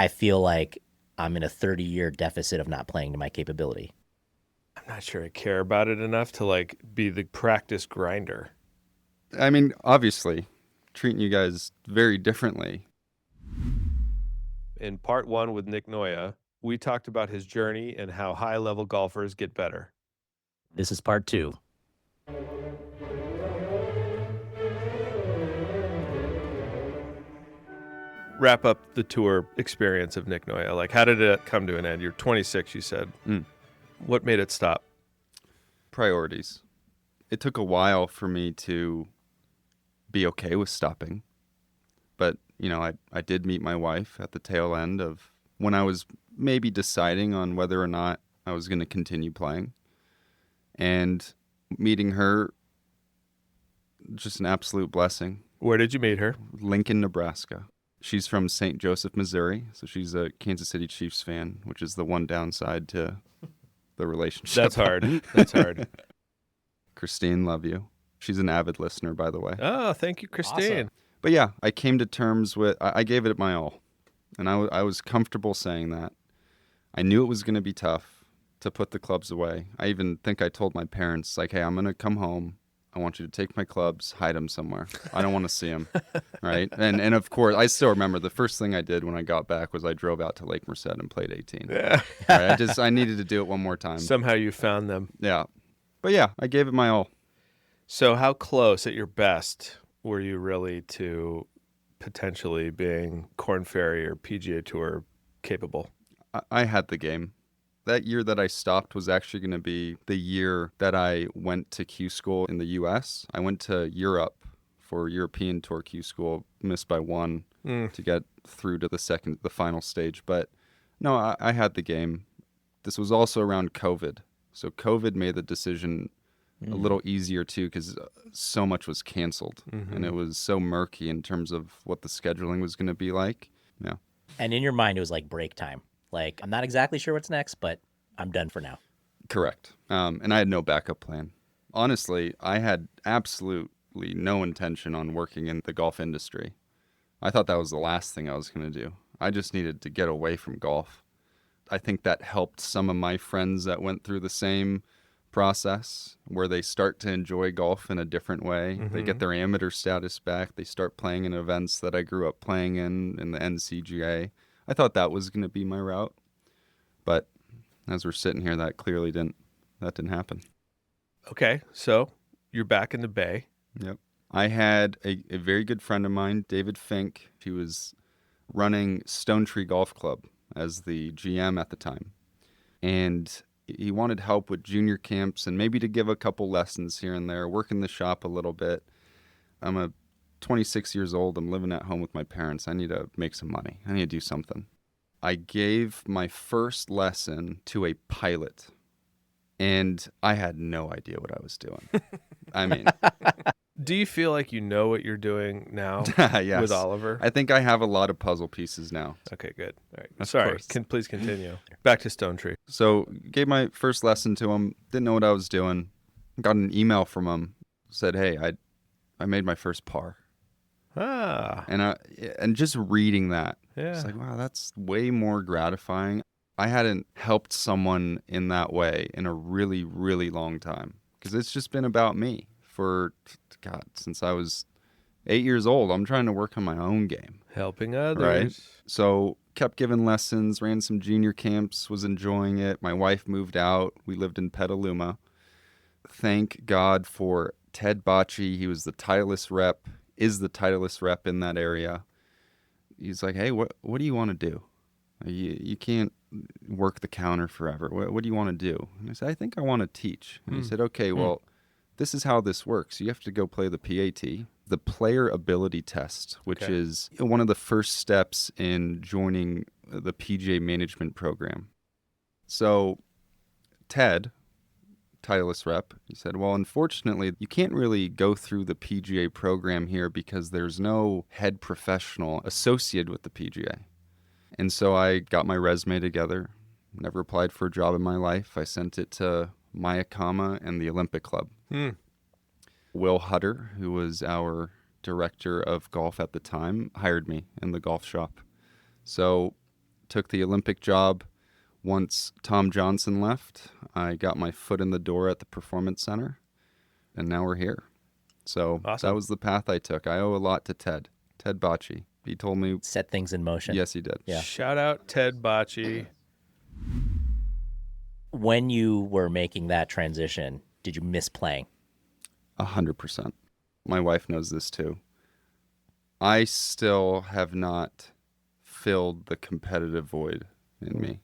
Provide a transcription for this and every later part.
I feel like I'm in a 30-year deficit of not playing to my capability. I'm not sure I care about it enough to like be the practice grinder. I mean, obviously, treating you guys very differently. In part one with Nic Noya, we talked about his journey and how high level golfers get better. This is part two. Wrap up the tour experience of Nic Noya. Like, how did it come to an end? You're 26, you said. What made it stop? Priorities. It took a while for me to be okay with stopping. But, I did meet my wife at the tail end of when I was maybe deciding on whether or not I was going to continue playing. And meeting her, just an absolute blessing. Where did you meet her? Lincoln, Nebraska. She's from St. Joseph, Missouri. So she's a Kansas City Chiefs fan, which is the one downside to the relationship. That's hard. That's hard. Christine, love you. She's an avid listener, by the way. Oh, thank you, Christine. Awesome. But yeah, I came to terms with, I gave it my all. And I was comfortable saying that. I knew it was going to be tough to put the clubs away. I even think I told my parents, like, hey, I'm going to come home. I want you to take my clubs, hide them somewhere. I don't want to see them, right? And of course, I still remember the first thing I did when I got back was I drove out to Lake Merced and played 18. Yeah. Right? I needed to do it one more time. Somehow you found them. Yeah. But yeah, I gave it my all. So how close at your best were you really to potentially being Korn Ferry or PGA Tour capable? I had the game. That year that I stopped was actually going to be the year that I went to Q school in the U.S. I went to Europe for European Tour Q school, missed by one to get through to the final stage. But no, I had the game. This was also around COVID. So COVID made the decision a little easier too because so much was canceled and it was so murky in terms of what the scheduling was going to be like. Yeah. And in your mind, it was like break time. Like, I'm not exactly sure what's next, but I'm done for now. Correct. And I had no backup plan. Honestly, I had absolutely no intention on working in the golf industry. I thought that was the last thing I was going to do. I just needed to get away from golf. I think that helped some of my friends that went through the same process where they start to enjoy golf in a different way. They get their amateur status back. They start playing in events that I grew up playing in the NCGA. I thought that was going to be my route, but as we're sitting here, that didn't happen. Okay, so you're back in the Bay. Yep. I had a very good friend of mine, David Fink. He was running Stone Tree Golf Club as the GM at the time, and he wanted help with junior camps and maybe to give a couple lessons here and there, work in the shop a little bit. I'm a 26 years old. I'm living at home with my parents. I need to make some money. I need to do something. I gave my first lesson to a pilot, and I had no idea what I was doing. I mean, Do you feel like you know what you're doing now yes. with Oliver? I think I have a lot of puzzle pieces now. Okay, good. All right. Of Sorry, course. please continue. Back to Stone Tree. So gave my first lesson to him. Didn't know what I was doing. Got an email from him. Said, hey, I made my first par. Ah, And just reading that, yeah. it's like, wow, that's way more gratifying. I hadn't helped someone in that way in a really, really long time because it's just been about me for, God, since I was 8 years old. I'm trying to work on my own game. Helping others. Right. So kept giving lessons, ran some junior camps, was enjoying it. My wife moved out. We lived in Petaluma. Thank God for Ted Bocci. He was the Titleist rep, is the Titleist rep in that area. He's like, hey, what do you want to do? You can't work the counter forever. What do you want to do? And I said, I think I want to teach. And he said, okay, well, this is how this works. You have to go play the PAT, the player ability test, which Okay. is one of the first steps in joining the PGA management program. So Ted, Titleist rep, he said, well, unfortunately, you can't really go through the PGA program here because there's no head professional associated with the PGA. And so I got my resume together, never applied for a job in my life. I sent it to Mayakama and the Olympic Club. Will Hutter, who was our director of golf at the time, hired me in the golf shop. So took the Olympic job once Tom Johnson left. I got my foot in the door at the Performance Center, and now we're here. So Awesome. that was the path I took. I owe a lot to Ted Bocci. He told me, Set things in motion. yes, he did. Yeah. Shout out Ted Bocci. When you were making that transition, did you miss playing? 100%. My wife knows this too. I still have not filled the competitive void in me.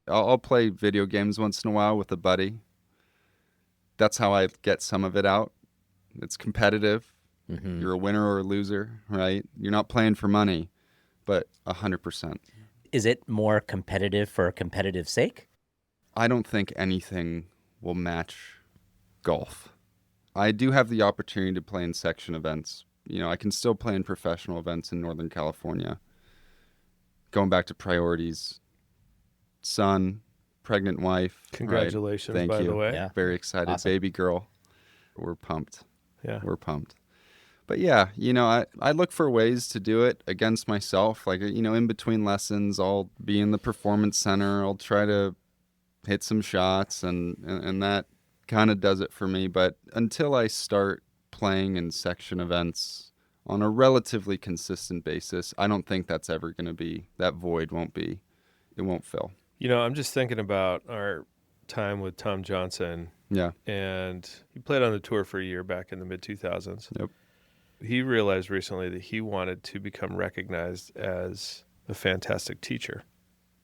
I'll play video games once in a while with a buddy. That's how I get some of it out. It's competitive. Mm-hmm. You're a winner or a loser, right? You're not playing for money, but 100%. Is it more competitive for competitive sake? I don't think anything will match golf. I do have the opportunity to play in section events. I can still play in professional events in Northern California. Going back to priorities, son, pregnant wife. Congratulations, right? Thank by you. the way. Yeah. Very excited. Awesome. Baby girl. We're pumped. Yeah. We're pumped. But yeah, I look for ways to do it against myself. Like, in between lessons, I'll be in the performance center. I'll try to hit some shots, and that kind of does it for me. But until I start playing in section events on a relatively consistent basis, I don't think that's ever going to be, that void it won't fill. I'm just thinking about our time with Tom Johnson, Yeah. and he played on the tour for a year back in the mid-2000s. Yep. He realized recently that he wanted to become recognized as a fantastic teacher.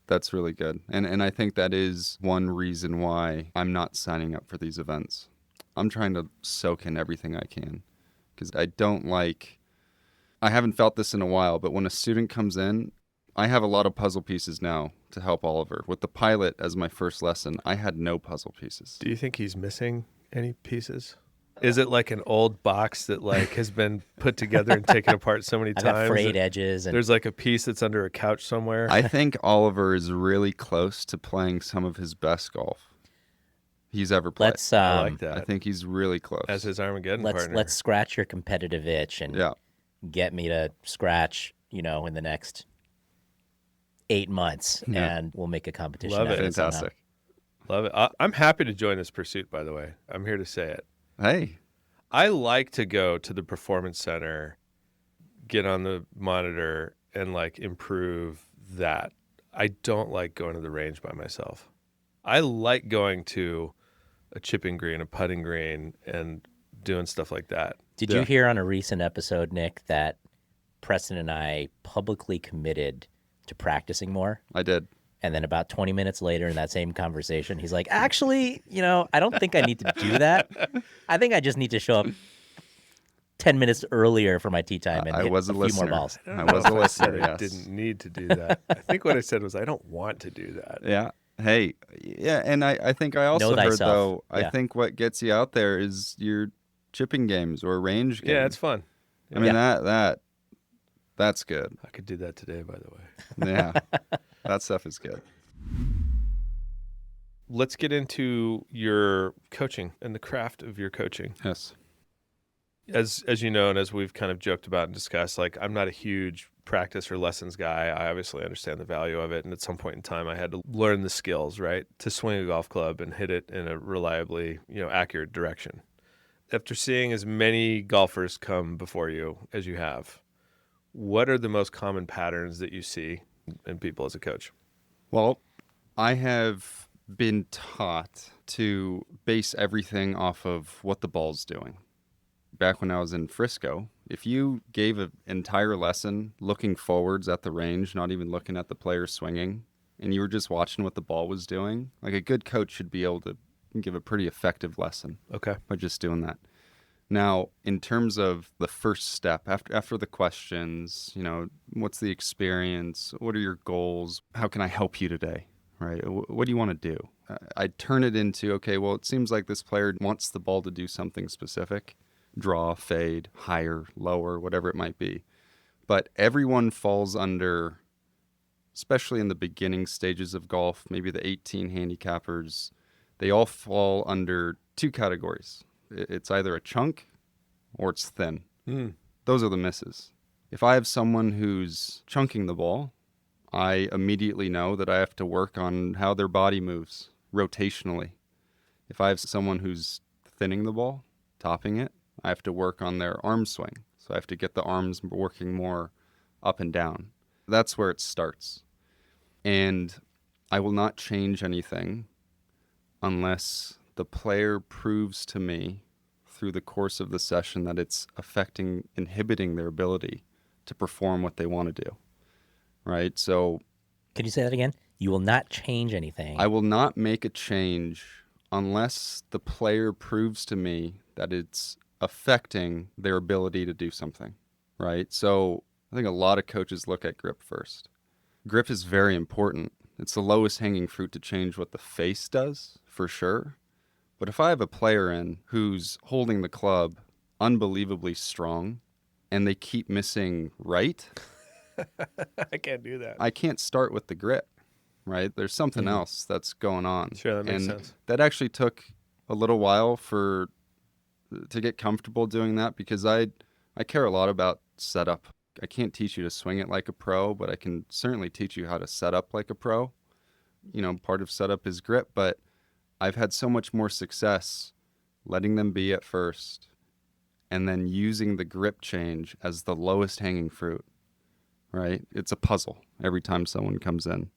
That's really good. And I think that is one reason why I'm not signing up for these events. I'm trying to soak in everything I can because I haven't felt this in a while, but when a student comes in, I have a lot of puzzle pieces now to help Oliver. With the pilot as my first lesson, I had no puzzle pieces. Do you think he's missing any pieces? Is it like an old box that has been put together and taken apart so many I've times? got frayed edges. And There's like a piece that's under a couch somewhere. I think Oliver is really close to playing some of his best golf he's ever played. let's I like that. I think he's really close. As his Armageddon let's partner. let's scratch your competitive itch and Yeah. get me to scratch, in the next 8 months, Yeah. and we'll make a competition Love out it. of it somehow. Fantastic. Love it. I'm happy to join this pursuit, by the way. I'm here to say it. Hey, I like to go to the performance center, get on the monitor, and improve that. I don't like going to the range by myself. I like going to a chipping green, a putting green, and doing stuff like that. Did Yeah. you hear on a recent episode, Nick, that Preston and I publicly committed to practicing more? I did. And then about 20 minutes later in that same conversation, he's like, actually, I don't think I need to do that. I think I just need to show up 10 minutes earlier for my tee time and I hit was a a few listener. more balls. I I don't know was if a I said listener, I yes. didn't need to do that. I think what I said was I don't want to do that. Yeah. Hey, yeah, and I think I also Know heard, thyself. though, Yeah. I think what gets you out there is your chipping games or range games. Yeah, it's fun. I mean, that's good. I could do that today, by the way. Yeah. That stuff is good. Let's get into your coaching and the craft of your coaching. Yes. As you know, and as we've kind of joked about and discussed, I'm not a huge practice or lessons guy. I obviously understand the value of it. And at some point in time, I had to learn the skills, right, to swing a golf club and hit it in a reliably, accurate direction. After seeing as many golfers come before you as you have, what are the most common patterns that you see in people as a coach? Well, I have been taught to base everything off of what the ball's doing. Back when I was in Frisco, if you gave an entire lesson looking forwards at the range, not even looking at the player swinging, and you were just watching what the ball was doing, a good coach should be able to give a pretty effective lesson Okay. by just doing that. Now, in terms of the first step, after the questions, what's the experience? What are your goals? How can I help you today? Right? What do you want to do? I turn it into, okay, well, it seems like this player wants the ball to do something specific. Draw, fade, higher, lower, whatever it might be. But everyone falls under, especially in the beginning stages of golf, maybe the 18 handicappers, they all fall under two categories. It's either a chunk or it's thin. Those are the misses. If I have someone who's chunking the ball, I immediately know that I have to work on how their body moves rotationally. If I have someone who's thinning the ball, topping it, I have to work on their arm swing. So I have to get the arms working more up and down. That's where it starts. And I will not change anything unless the player proves to me through the course of the session that it's inhibiting their ability to perform what they want to do. Right? So Can you say that again? You will not change anything. I will not make a change unless the player proves to me that it's affecting their ability to do something, right? So I think a lot of coaches look at grip first. Grip is very important. It's the lowest hanging fruit to change what the face does, for sure. But if I have a player in who's holding the club unbelievably strong and they keep missing right, I can't do that. I can't start with the grip, right? There's something else that's going on. Sure, that makes and sense. That actually took a little while to get comfortable doing that, because I care a lot about setup. I can't teach you to swing it like a pro, but I can certainly teach you how to set up like a pro. You know, part of setup is grip, but I've had so much more success letting them be at first and then using the grip change as the lowest hanging fruit. Right? It's a puzzle every time someone comes in.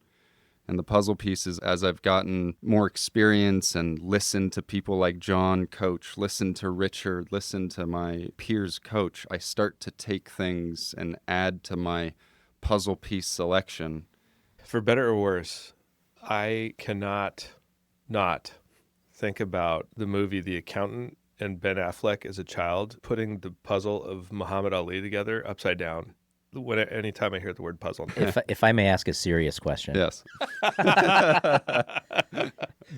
And the puzzle pieces, as I've gotten more experience and listened to people like John coach, listen to Richard, listen to my peers coach, I start to take things and add to my puzzle piece selection. For better or worse, I cannot not think about the movie The Accountant and Ben Affleck as a child putting the puzzle of Muhammad Ali together upside down. Anytime I hear the word puzzle. If I may ask a serious question. Yes.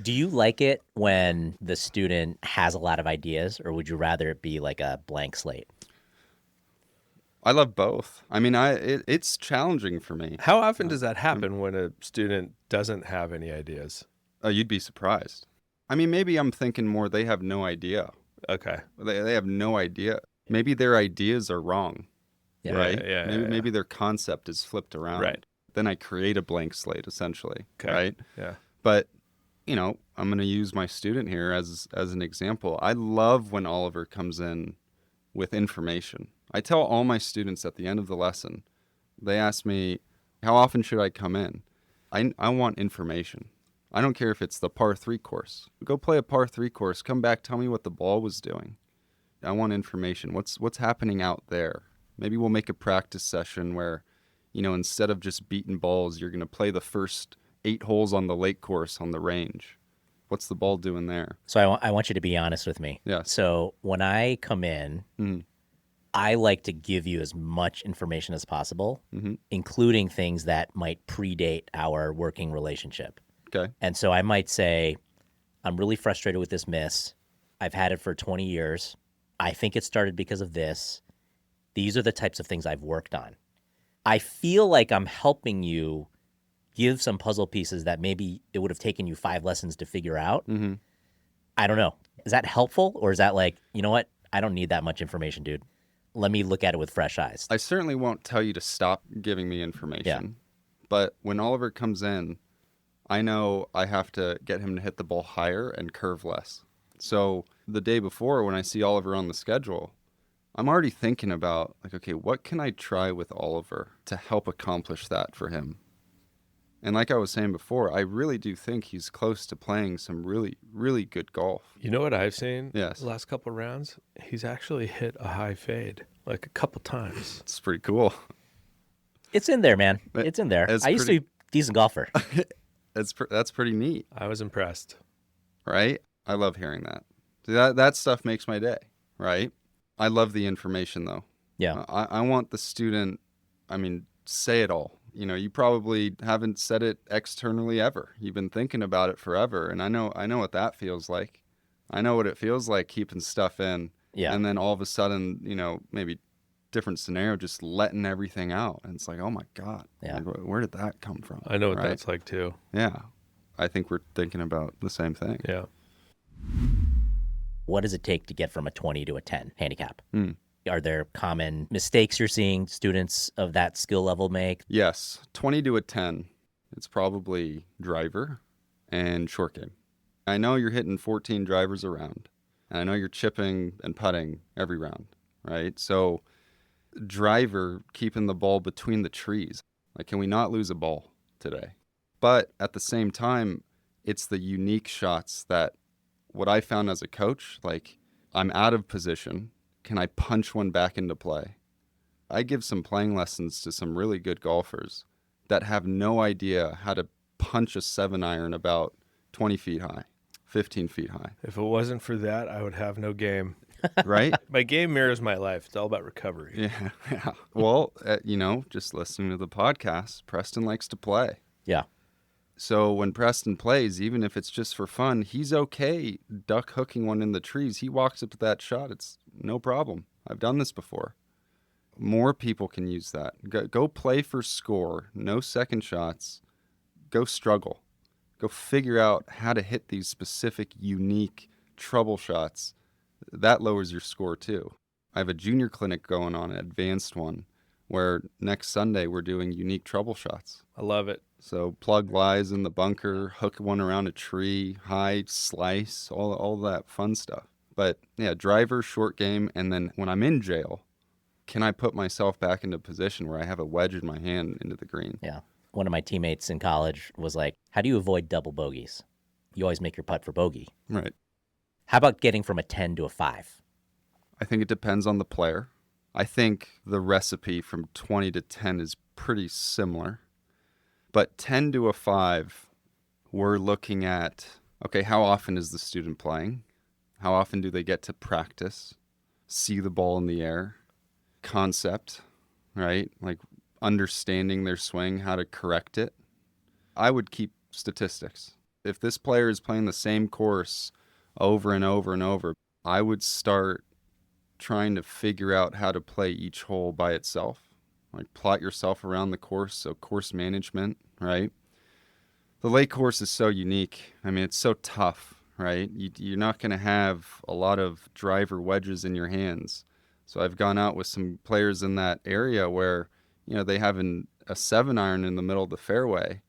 Do you like it when the student has a lot of ideas, or would you rather it be like a blank slate? I love both. I mean, it's challenging for me. How often does that happen when a student doesn't have any ideas? You'd be surprised. I mean, maybe I'm thinking more they have no idea. Okay. They have no idea. Maybe their ideas are wrong. Yeah. Right? Yeah, Maybe their concept is flipped around. Right. Then I create a blank slate, essentially. Okay. Right? Yeah. But, you know, I'm going to use my student here as an example. I love when Oliver comes in with information. I tell all my students at the end of the lesson, they ask me, how often should I come in? I want information. I don't care if it's the par 3 course. Go play a par 3 course. Come back, tell me what the ball was doing. I want information. What's happening out there? Maybe we'll make a practice session where, you know, instead of just beating balls, you're going to play the first 8 holes on the lake course on the range. What's the ball doing there? So I want you to be honest with me. Yeah. So when I come in, I like to give you as much information as possible, including things that might predate our working relationship. Okay. And so I might say, I'm really frustrated with this miss. I've had it for 20 years. I think it started because of this. These are the types of things I've worked on. I feel like I'm helping you give some puzzle pieces that maybe it would have taken you 5 lessons to figure out. I don't know. Is that helpful? Or is that like, you know what? I don't need that much information, dude. Let me look at it with fresh eyes. I certainly won't tell you to stop giving me information. Yeah. But when Oliver comes in, I know I have to get him to hit the ball higher and curve less. So the day before, when I see Oliver on the schedule, I'm already thinking about, like, okay, what can I try with Oliver to help accomplish that for him? And like I was saying before, I really do think he's close to playing some really, really good golf. You know what I've seen? Yes. The last couple of rounds? He's actually hit a high fade like a couple times. It's pretty cool. It's in there, man. It's in there. I used to be a decent golfer. That's pretty neat, I was impressed. right? I love hearing that. That stuff makes my day, right? I love the information, though. Yeah. I want the student, I mean, say it all. You know, you probably haven't said it externally ever. You've been thinking about it forever, and I know what that feels like. I know what it feels like keeping stuff in, Yeah. and then all of a sudden, you know, maybe different scenario, just letting everything out, and it's like, oh my God, Yeah. like, where did that come from? I know what Right? that's like too. Yeah, I think we're thinking about the same thing. Yeah. What does it take to get from a 20 to a 10 handicap? Are there common mistakes you're seeing students of that skill level make? Yes, 20 to a 10. It's probably driver and short game. I know you're hitting 14 drivers a round, and I know you're chipping and putting every round, right? So driver, keeping the ball between the trees. Like, can we not lose a ball today? But at the same time, it's the unique shots that what I found as a coach, like, I'm out of position. Can I punch one back into play? I give some playing lessons to some really good golfers that have no idea how to punch a 7-iron about 20 feet high, 15 feet high. If it wasn't for that, I would have no game. Right? My game mirrors my life. It's all about recovery. Yeah. Well, just listening to the podcast, Preston likes to play. Yeah. So when Preston plays, even if it's just for fun, he's okay duck hooking one in the trees. He walks up to that shot. It's no problem. I've done this before. More people can use that. Go play for score. No second shots. Go struggle. Go figure out how to hit these specific, unique trouble shots. That lowers your score too. I have a junior clinic going on, an advanced one, where next Sunday we're doing unique trouble shots. I love it. So plug lies in the bunker, hook one around a tree, hide, slice, all that fun stuff. But yeah, driver, short game, and then when I'm in jail, can I put myself back into a position where I have a wedge in my hand into the green? Yeah. One of my teammates in college was like, how do you avoid double bogeys? You always make your putt for bogey. Right. How about getting from a 10 to a 5? I think it depends on the player. I think the recipe from 20 to 10 is pretty similar. But 10 to a 5, we're looking at, okay, how often is the student playing? How often do they get to practice, see the ball in the air, concept, right? Like understanding their swing, how to correct it. I would keep statistics. If this player is playing the same course over and over and over, I would start trying to figure out how to play each hole by itself. Like plot yourself around the course, so course management, right? The lake course is so unique. I mean, it's so tough, right? You're not going to have a lot of driver wedges in your hands. So I've gone out with some players in that area where, they have a 7-iron in the middle of the fairway.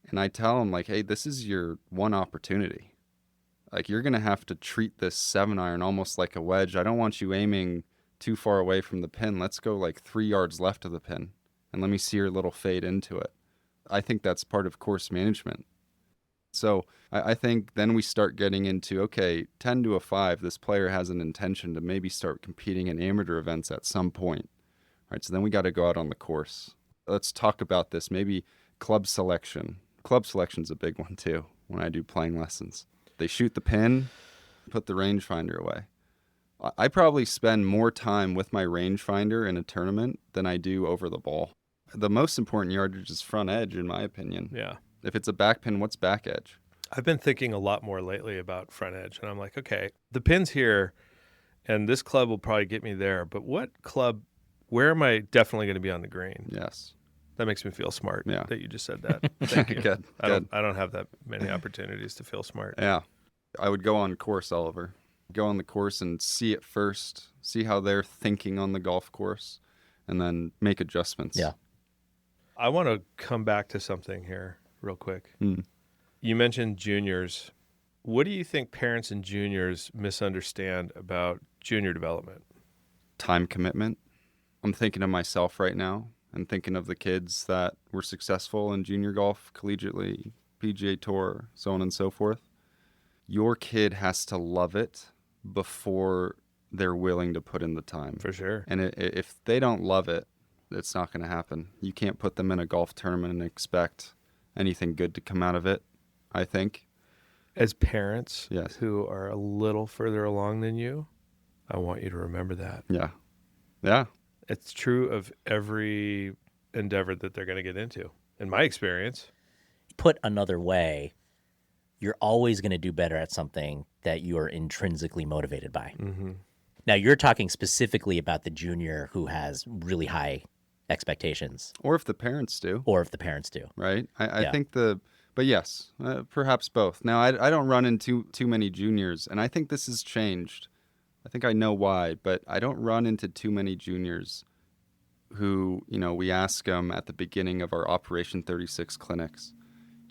And I tell them, like, hey, this is your one opportunity. Like, you're going to have to treat this 7-iron almost like a wedge. I don't want you aiming too far away from the pin. Let's go like 3 yards left of the pin and let me see your little fade into it. I think that's part of course management. So I think then we start getting into, okay, 10 to a 5, this player has an intention to maybe start competing in amateur events at some point. All right, so then we got to go out on the course. Let's talk about this. Maybe club selection. Club selection's a big one too when I do playing lessons. They shoot the pin, put the rangefinder away. I probably spend more time with my rangefinder in a tournament than I do over the ball. The most important yardage is front edge, in my opinion. Yeah. If it's a back pin, what's back edge? I've been thinking a lot more lately about front edge, and I'm like, okay, the pin's here, and this club will probably get me there, but where am I definitely going to be on the green? Yes. That makes me feel smart Yeah. that you just said that. Thank you. Good. I don't have that many opportunities to feel smart. Yeah. I would go on course, Oliver. Go on the course and see it first, see how they're thinking on the golf course, and then make adjustments. Yeah. I want to come back to something here real quick. You mentioned juniors. What do you think parents and juniors misunderstand about junior development? Time commitment. I'm thinking of myself right now and thinking of the kids that were successful in junior golf, collegiately, PGA Tour, so on and so forth. Your kid has to love it before they're willing to put in the time. For sure. And if they don't love it, it's not going to happen. You can't put them in a golf tournament and expect anything good to come out of it, I think. As parents Yes. who are a little further along than you, I want you to remember that. Yeah. Yeah. It's true of every endeavor that they're going to get into. In my experience. Put another way, you're always going to do better at something that you are intrinsically motivated by. Mm-hmm. Now, you're talking specifically about the junior who has really high expectations. Or if the parents do. Or if the parents do. Right? I Yeah. think but yes, perhaps both. Now, I don't run into too many juniors, and I think this has changed I think I know why, but I don't run into too many juniors who, we ask them at the beginning of our Operation 36 clinics,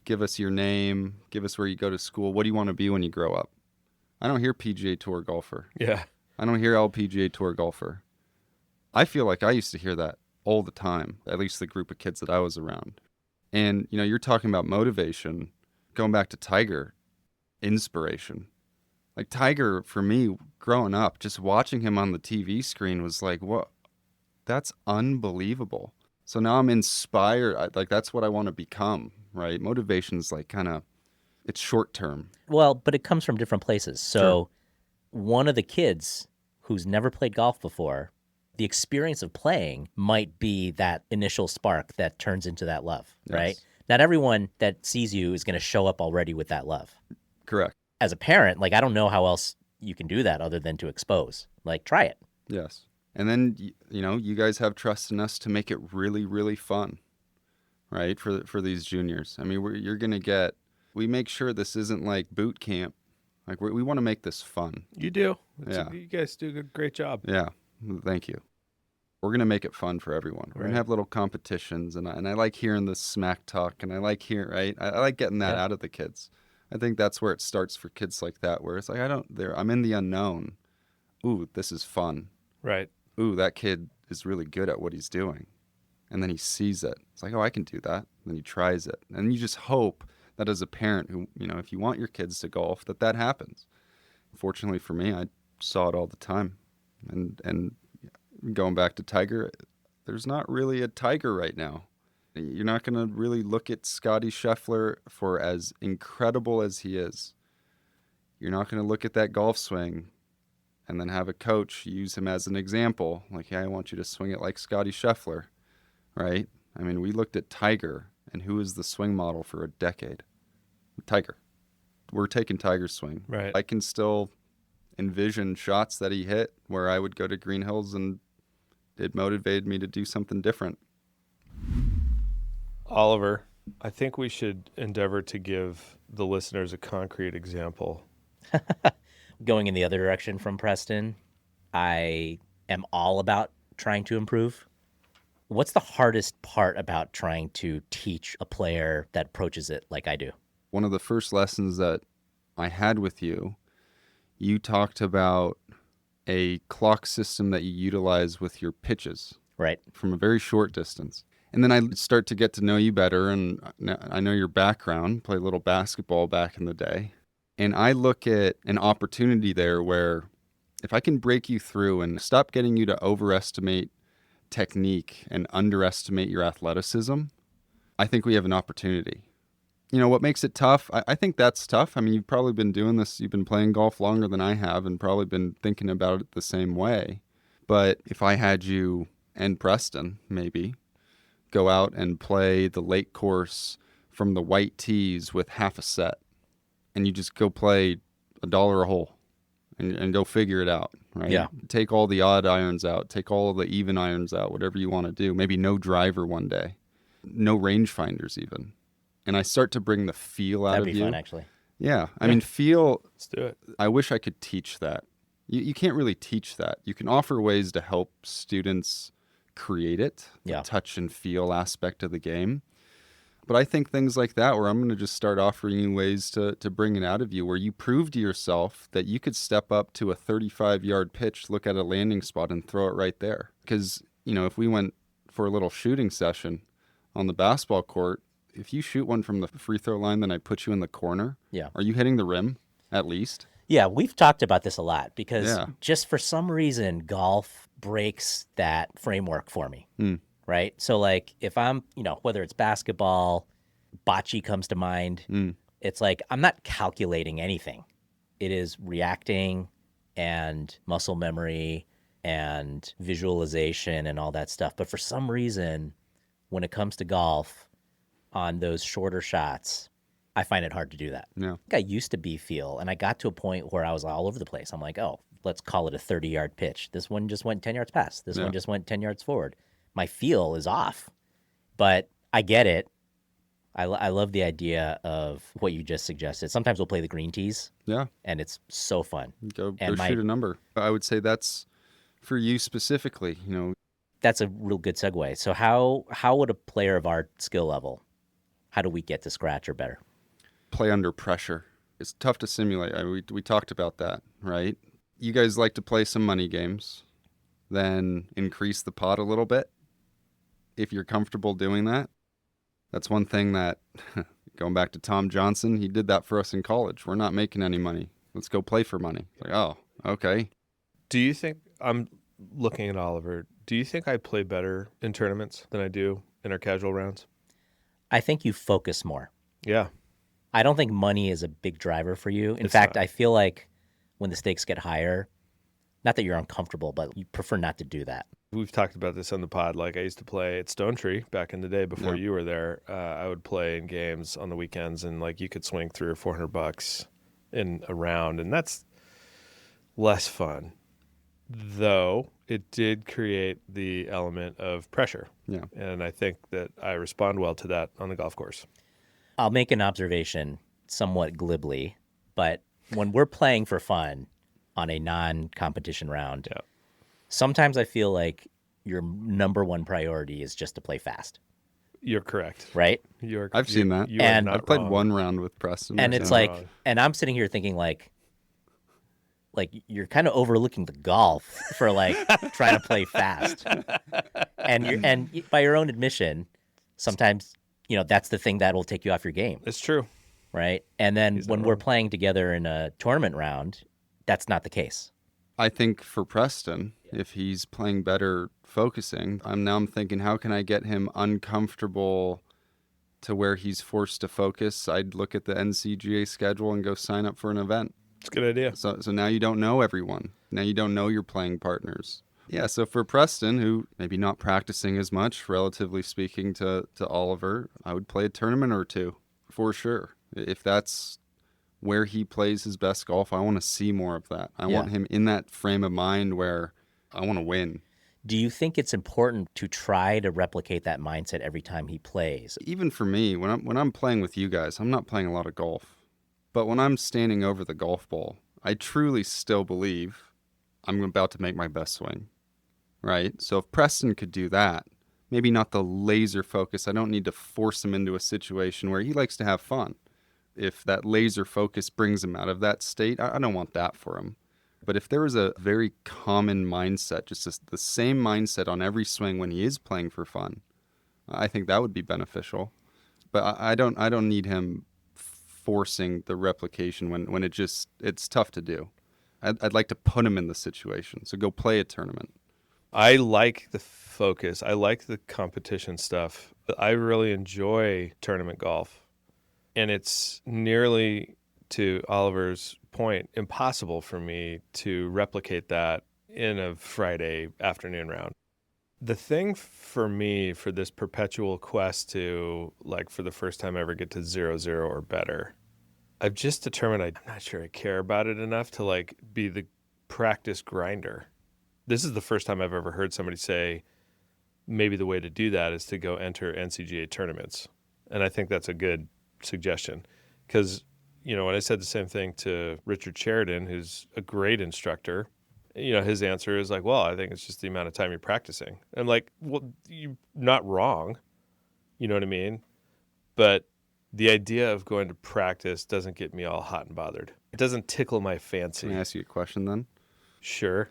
give us your name, give us where you go to school, what do you want to be when you grow up? I don't hear PGA Tour golfer. Yeah. I don't hear LPGA Tour golfer. I feel like I used to hear that all the time, at least the group of kids that I was around. And, you're talking about motivation, going back to Tiger, inspiration. Like Tiger, for me, growing up, just watching him on the TV screen was like, what? That's unbelievable. So now I'm inspired. Like, that's what I want to become, right? Motivation's like it's short term. Well, but it comes from different places. So Sure. one of the kids who's never played golf before, the experience of playing might be that initial spark that turns into that love, right? Yes. Not everyone that sees you is going to show up already with that love. Correct. As a parent, like, I don't know how else you can do that other than to expose. Like, try it. Yes. And then, you guys have trust in us to make it really, really fun, right? For these juniors. I mean, we make sure this isn't like boot camp. Like, we want to make this fun. You do. Yeah. You guys do a great job. Yeah. Thank you. We're going to make it fun for everyone. We're going Right. to have little competitions, and I like hearing the smack talk, and I like right? I like getting that out of the kids. I think that's where it starts for kids like that, where it's like, I'm in the unknown. Ooh, this is fun. Right. Ooh, that kid is really good at what he's doing. And then he sees it. It's like, oh, I can do that. And then he tries it. And you just hope that as a parent who, if you want your kids to golf, that happens. Fortunately for me, I saw it all the time. And going back to Tiger, there's not really a Tiger right now. You're not going to really look at Scotty Scheffler for as incredible as he is. You're not going to look at that golf swing and then have a coach use him as an example. Like, hey, I want you to swing it like Scotty Scheffler, right? I mean, we looked at Tiger, and who is the swing model for a decade? Tiger. We're taking Tiger's swing. Right. I can still envision shots that he hit where I would go to Green Hills, and it motivated me to do something different. Oliver, I think we should endeavor to give the listeners a concrete example. Going in the other direction from Preston, I am all about trying to improve. What's the hardest part about trying to teach a player that approaches it like I do? One of the first lessons that I had with you, you talked about a clock system that you utilize with your pitches. Right. From a very short distance. And then I start to get to know you better, and I know your background, play a little basketball back in the day. And I look at an opportunity there where if I can break you through and stop getting you to overestimate technique and underestimate your athleticism, I think we have an opportunity. What makes it tough? I think that's tough. I mean, you've probably been doing this, you've been playing golf longer than I have and probably been thinking about it the same way. But if I had you and Preston, maybe, go out and play the lake course from the white tees with half a set, and you just go play $1 a hole and go figure it out, right? Yeah. Take all the odd irons out, take all the even irons out, whatever you want to do. Maybe no driver one day, no rangefinders even. And I start to bring the feel out That'd of be you. fun, actually. Yeah. I mean, feel, Let's do it. I wish I could teach that. You can't really teach that. You can offer ways to help students create it, the Yeah. touch and feel aspect of the game. But I think things like that, where I'm going to just start offering you ways to bring it out of you, where you prove to yourself that you could step up to a 35-yard pitch, look at a landing spot, and throw it right there. Because, if we went for a little shooting session on the basketball court, if you shoot one from the free throw line, then I put you in the corner. Yeah. Are you hitting the rim, at least? Yeah, we've talked about this a lot because Yeah. just for some reason, golf breaks that framework for me, right? So, like, if I'm, whether it's basketball, bocce comes to mind, it's like I'm not calculating anything. It is reacting and muscle memory and visualization and all that stuff. But for some reason, when it comes to golf, on those shorter shots, I find it hard to do that. Yeah. I used to be feel, and I got to a point where I was all over the place. I'm like, oh, let's call it a 30-yard pitch. This one just went 10 yards past. This one just went 10 yards forward. My feel is off, but I get it. I love the idea of what you just suggested. Sometimes we'll play the green tees, Yeah, and it's so fun. go And shoot a number. I would say that's for you specifically. that's a real good segue. So how would a player of our skill level, how do we get to scratch or better? Play under pressure. It's tough to simulate. We talked about that, right? You guys like to play some money games, then increase the pot a little bit. If you're comfortable doing that, that's one thing that, going back to Tom Johnson, he did that for us in college. We're not making any money. Let's go play for money. Like, oh, okay. Do you think, I'm looking at Oliver, do you think I play better in tournaments than I do in our casual rounds? I think you focus more. Yeah. I don't think money is a big driver for you. In It's fact, not. I feel like when the stakes get higher, not that you're uncomfortable, but you prefer not to do that. We've talked about this on the pod. Like, I used to play at Stone Tree back in the day before Yeah. you were there. I would play in games on the weekends, and like you could swing $300 or $400 in a round, and that's less fun. Though it did create the element of pressure. Yeah. And I think that I respond well to that on the golf course. I'll make an observation somewhat glibly, but when we're playing for fun on a non-competition round, Yeah. sometimes I feel like your number one priority is just to play fast, You're correct. right? I've seen that. You are And not I've played wrong. one round with Preston. And I've it's seen like, wrong. and I'm sitting here thinking like you're kind of overlooking the golf for like trying to play fast. And by your own admission, sometimes, that's the thing that will take you off your game, It's true. right? And then He's when not we're wrong. playing together in a tournament round, that's not the case. I think for Preston, if he's playing better focusing, I'm thinking, how can I get him uncomfortable to where he's forced to focus? I'd look at the NCGA schedule and go sign up for an event. It's a good idea. So now you don't know everyone. Now you don't know your playing partners. Yeah, so for Preston, who maybe not practicing as much, relatively speaking to Oliver, I would play a tournament or two for sure. If that's where he plays his best golf, I want to see more of that. I want him in that frame of mind where I want to win. Do you think it's important to try to replicate that mindset every time he plays? Even for me, when I'm playing with you guys, I'm not playing a lot of golf. But when I'm standing over the golf ball, I truly still believe I'm about to make my best swing, right? So if Preston could do that, maybe not the laser focus. I don't need to force him into a situation where he likes to have fun. If that laser focus brings him out of that state, I don't want that for him. But if there was a very common mindset, just the same mindset on every swing when he is playing for fun, I think that would be beneficial. But I don't need him forcing the replication when it's tough to do. I'd like to put him in the situation. So go play a tournament. I like the focus. I like the competition stuff. I really enjoy tournament golf. And it's nearly, to Oliver's point, impossible for me to replicate that in a Friday afternoon round. The thing for me for this perpetual quest to, like, for the first time ever get to 0-0 or better, I've just determined I'm not sure I care about it enough to, like, be the practice grinder. This is the first time I've ever heard somebody say maybe the way to do that is to go enter NCGA tournaments. And I think that's a good suggestion because, when I said the same thing to Richard Sheridan, who's a great instructor, his answer is like, well, I think it's just the amount of time you're practicing. I'm like, well, you're not wrong. You know what I mean? But the idea of going to practice doesn't get me all hot and bothered. It doesn't tickle my fancy. Can I ask you a question then? Sure.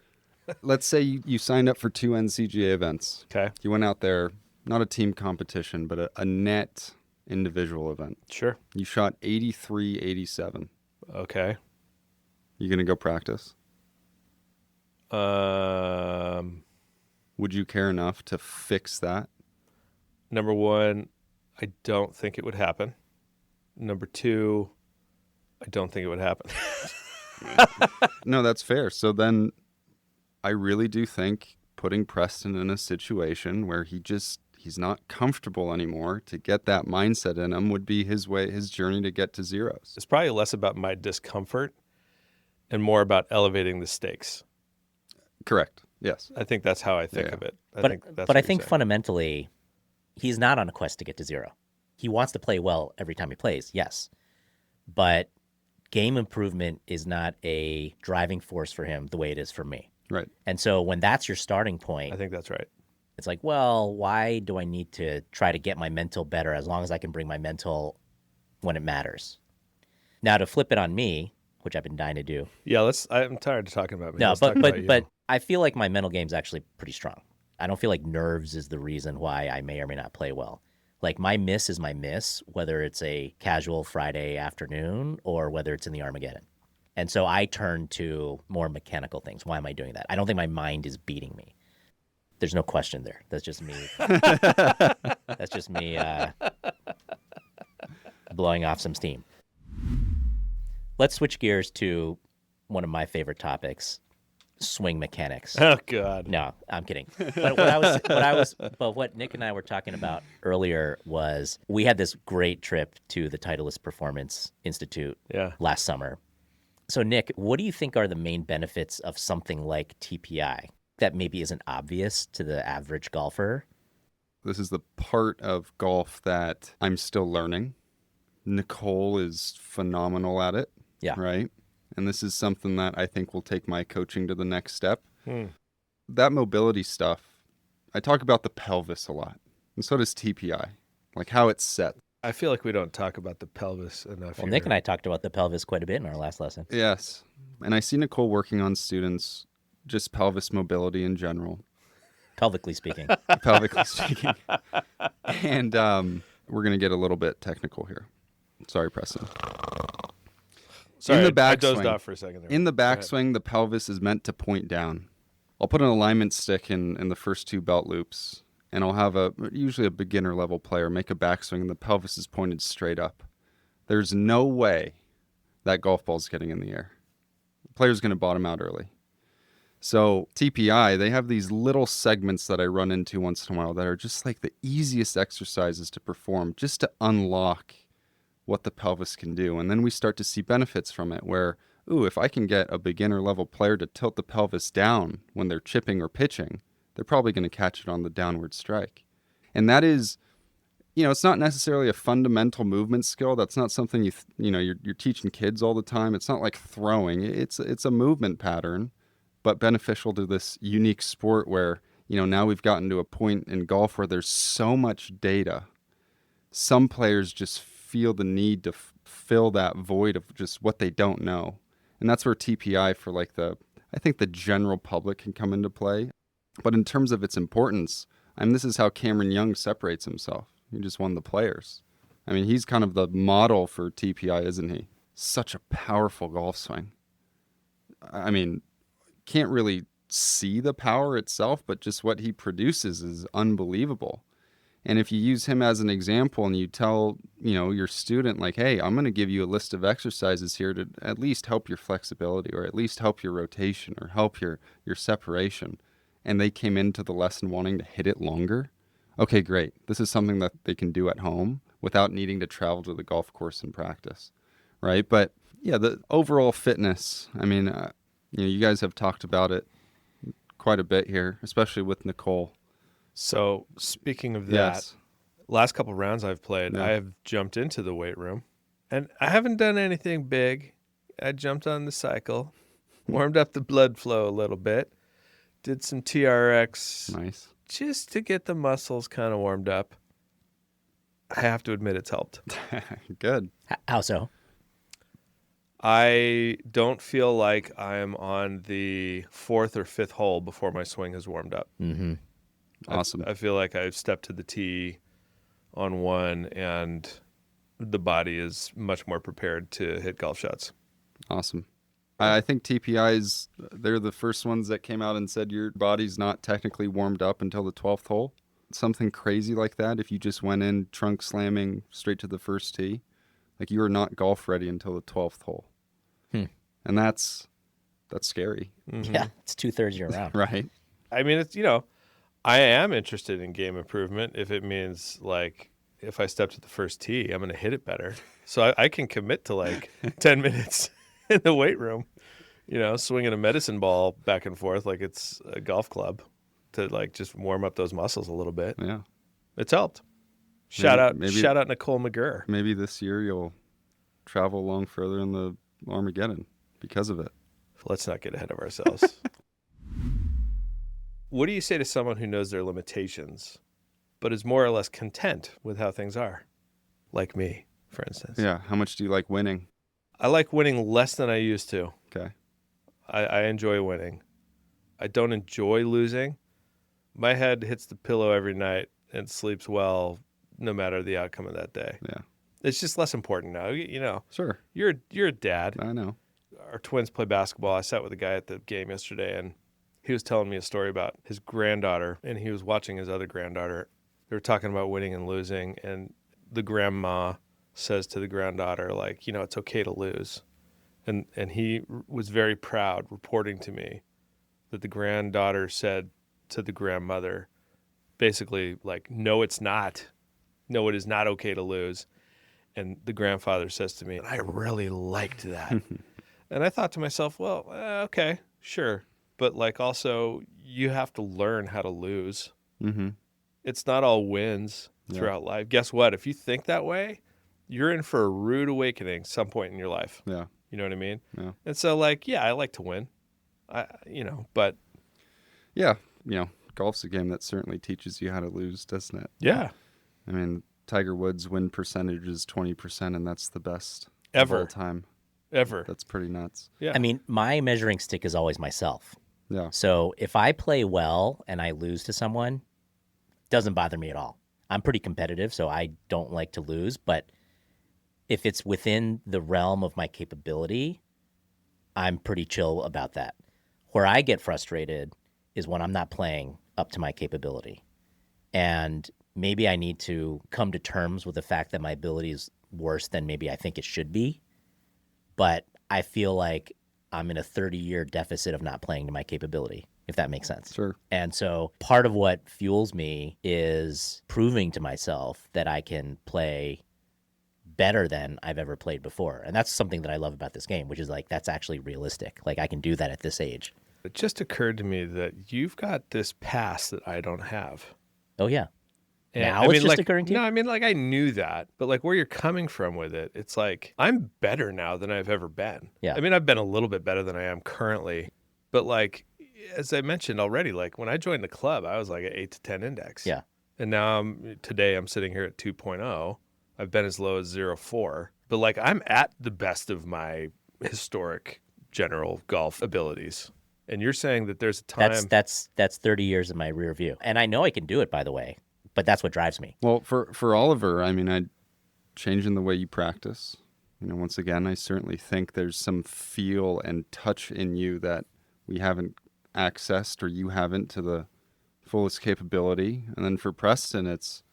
Let's say you signed up for 2 NCGA events. Okay. You went out there, not a team competition, but a net individual event. Sure. You shot 83, 87. Okay. You going to go practice? Would you care enough to fix that? Number one, I don't think it would happen. Number two, I don't think it would happen. No, that's fair. So then I really do think putting Preston in a situation where he's not comfortable anymore, to get that mindset in him would be his journey to get to zeros. It's probably less about my discomfort and more about elevating the stakes. Correct. Yes. I think that's how I think Yeah. of it. But I think fundamentally, he's not on a quest to get to zero. He wants to play well every time he plays, yes. But game improvement is not a driving force for him the way it is for me. Right. And so when that's your starting point, I think that's right. it's like, well, why do I need to try to get my mental better as long as I can bring my mental when it matters? Now, to flip it on me, which I've been dying to do. Yeah, I'm tired of talking about me. No, Let's talk about you. but I feel like my mental game's actually pretty strong. I don't feel like nerves is the reason why I may or may not play well. Like, my miss is my miss, whether it's a casual Friday afternoon or whether it's in the Armageddon. And so I turn to more mechanical things. Why am I doing that? I don't think my mind is beating me. There's no question there. That's just me. That's just me blowing off some steam. Let's switch gears to one of my favorite topics, swing mechanics. Oh God. No, I'm kidding. But what Nick and I were talking about earlier was we had this great trip to the Titleist Performance Institute last summer. So Nick, what do you think are the main benefits of something like TPI that maybe isn't obvious to the average golfer? This is the part of golf that I'm still learning. Nicole is phenomenal at it. Yeah. Right? And this is something that I think will take my coaching to the next step. That mobility stuff, I talk about the pelvis a lot. And so does TPI, like how it's set. I feel like we don't talk about the pelvis enough. Well, here. Nick and I talked about the pelvis quite a bit in our last lesson. Yes. And I see Nicole working on students, just pelvis mobility in general. Pelvically speaking. Pelvically speaking. And we're going to get a little bit technical here. Sorry, Preston. Sorry, in the I backswing, dozed off for a second there. In the Go ahead. backswing, the pelvis is meant to point down. I'll put an alignment stick in the first two belt loops, and I'll have usually a beginner level player make a backswing, and the pelvis is pointed straight up. There's no way that golf ball's getting in the air. The player's going to bottom out early. So TPI, they have these little segments that I run into once in a while that are just like the easiest exercises to perform, just to unlock what the pelvis can do. And then we start to see benefits from it where, if I can get a beginner level player to tilt the pelvis down when they're chipping or pitching, they're probably going to catch it on the downward strike. And that is, it's not necessarily a fundamental movement skill. That's not something you're teaching kids all the time. It's not like throwing. It's a movement pattern, but beneficial to this unique sport where, now we've gotten to a point in golf where there's so much data. Some players just feel the need to fill that void of just what they don't know. And that's where TPI for I think the general public can come into play. But in terms of its importance, this is how Cameron Young separates himself. He just won the Players. He's kind of the model for TPI, isn't he? Such a powerful golf swing. Can't really see the power itself, but just what he produces is unbelievable. And if you use him as an example and you tell, your student hey, I'm going to give you a list of exercises here to at least help your flexibility or at least help your rotation or help your separation. And they came into the lesson wanting to hit it longer. Okay, great. This is something that they can do at home without needing to travel to the golf course and practice. Right. But yeah, the overall fitness, you guys have talked about it quite a bit here, especially with Nicole. So speaking of that, Yes. last couple rounds I've played, Yeah. I have jumped into the weight room, and I haven't done anything big. I jumped on the cycle, warmed up the blood flow a little bit, did some TRX Nice. just to get the muscles kind of warmed up. I have to admit it's helped. Good. How so? I don't feel like I'm on the fourth or fifth hole before my swing has warmed up. Mm-hmm. Awesome. I feel like I've stepped to the tee on one, and the body is much more prepared to hit golf shots. Awesome. I think TPIs, they're the first ones that came out and said your body's not technically warmed up until the 12th hole. Something crazy like that, if you just went in trunk slamming straight to the first tee, you are not golf ready until the 12th hole. And that's scary. Mm-hmm. Yeah, it's 2/3 year round. Right. It's, I am interested in game improvement if it means if I step to the first tee, I'm going to hit it better. So I can commit to 10 minutes in the weight room, swinging a medicine ball back and forth like it's a golf club to just warm up those muscles a little bit. Yeah. It's helped. Shout maybe out Nicole McGurr. maybe this year you'll travel along further in the Armageddon because of it. Let's not get ahead of ourselves. What do you say to someone who knows their limitations, but is more or less content with how things are? Like me, for instance. Yeah. How much do you like winning? I like winning less than I used to. Okay. I enjoy winning. I don't enjoy losing. My head hits the pillow every night and sleeps well no matter the outcome of that day. Yeah. It's just less important now. Sure. You're a dad. I know. Our twins play basketball. I sat with a guy at the game yesterday, and he was telling me a story about his granddaughter, and he was watching his other granddaughter. They were talking about winning and losing, and the grandma says to the granddaughter, like, it's okay to lose. And he was very proud, reporting to me that the granddaughter said to the grandmother, basically, like, no, it's not. No, it is not okay to lose. And the grandfather says to me, and I really liked that. And I thought to myself, well, okay, sure. But, like, also, you have to learn how to lose. Mm-hmm. It's not all wins throughout life. Guess what? If you think that way, you're in for a rude awakening some point in your life. Yeah. You know what I mean? Yeah. And so, like, yeah, I like to win. But Yeah. Golf's a game that certainly teaches you how to lose, doesn't it? yeah, I mean, Tiger Woods' win percentage is 20%, and that's the best Ever. of all time. ever. That's pretty nuts. Yeah. I mean, my measuring stick is always myself. Yeah. So if I play well and I lose to someone, doesn't bother me at all. I'm pretty competitive, so I don't like to lose. But if it's within the realm of my capability, I'm pretty chill about that. Where I get frustrated is when I'm not playing up to my capability. And maybe I need to come to terms with the fact that my ability is worse than maybe I think it should be. But I feel like I'm in a 30-year deficit of not playing to my capability, if that makes sense. Sure. And so part of what fuels me is proving to myself that I can play better than I've ever played before. And that's something that I love about this game, which is like, that's actually realistic. Like, I can do that at this age. It just occurred to me that you've got this past that I don't have. Oh, yeah. And, Now it's just like, occurring to you? No, I mean, like, I knew that. But, like, where you're coming from with it, it's like, I'm better now than I've ever been. Yeah. I mean, I've been a little bit better than I am currently. But, like, as I mentioned already, like, when I joined the club, I was like an 8 to 10 index. Yeah. And now today I'm sitting here at 2.0. I've been as low as 0.4. But, like, I'm at the best of my historic general golf abilities. And you're saying that there's a time. That's 30 years in my rear view. And I know I can do it, by the way, but that's what drives me. Well, for Oliver, I mean, I'd changing the way you practice. Once again, I certainly think there's some feel and touch in you that we haven't accessed or you haven't to the fullest capability. And then for Preston, it's,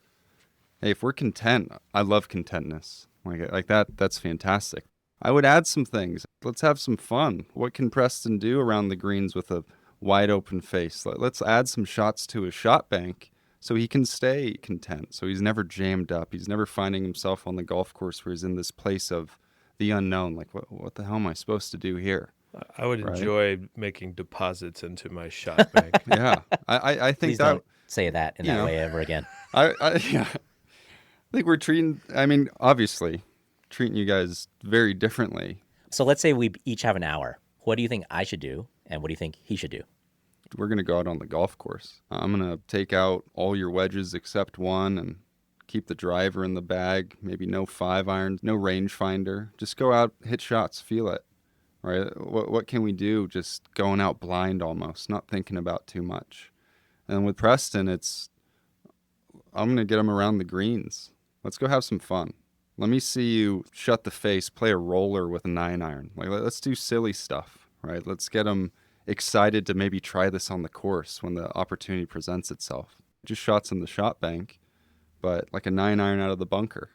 hey, if we're content, I love contentness. Like that's fantastic. I would add some things. Let's have some fun. What can Preston do around the greens with a wide open face? Let's add some shots to his shot bank so he can stay content. So he's never jammed up. He's never finding himself on the golf course where he's in this place of the unknown. Like, what the hell am I supposed to do here? I would enjoy making deposits into my shot bank. Yeah. I think Please that... don't say that in that way ever again. I think we're obviously treating you guys very differently. So let's say we each have an hour. What do you think I should do, and what do you think he should do? We're going to go out on the golf course. I'm going to take out all your wedges except one and keep the driver in the bag. Maybe no 5-irons, no rangefinder. Just go out, hit shots, feel it. Right? What can we do? Just going out blind almost, not thinking about too much. And with Preston, I'm going to get him around the greens. Let's go have some fun. Let me see you shut the face, play a roller with a 9-iron. Like, let's do silly stuff, right? Let's get him excited to maybe try this on the course when the opportunity presents itself. Just shots in the shot bank, but like a 9-iron out of the bunker.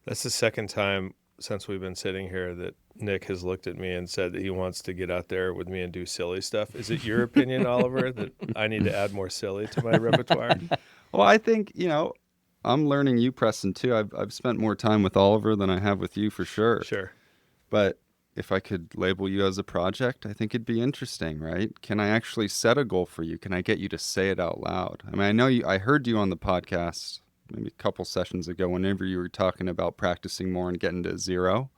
That's the second time since we've been sitting here that Nick has looked at me and said that he wants to get out there with me and do silly stuff. Is it your opinion, Oliver, that I need to add more silly to my repertoire? Well, I think, I'm learning you, Preston, too. I've spent more time with Oliver than I have with you for sure. Sure. But if I could label you as a project, I think it'd be interesting, right? Can I actually set a goal for you? Can I get you to say it out loud? I mean, I heard you on the podcast maybe a couple sessions ago, whenever you were talking about practicing more and getting to zero,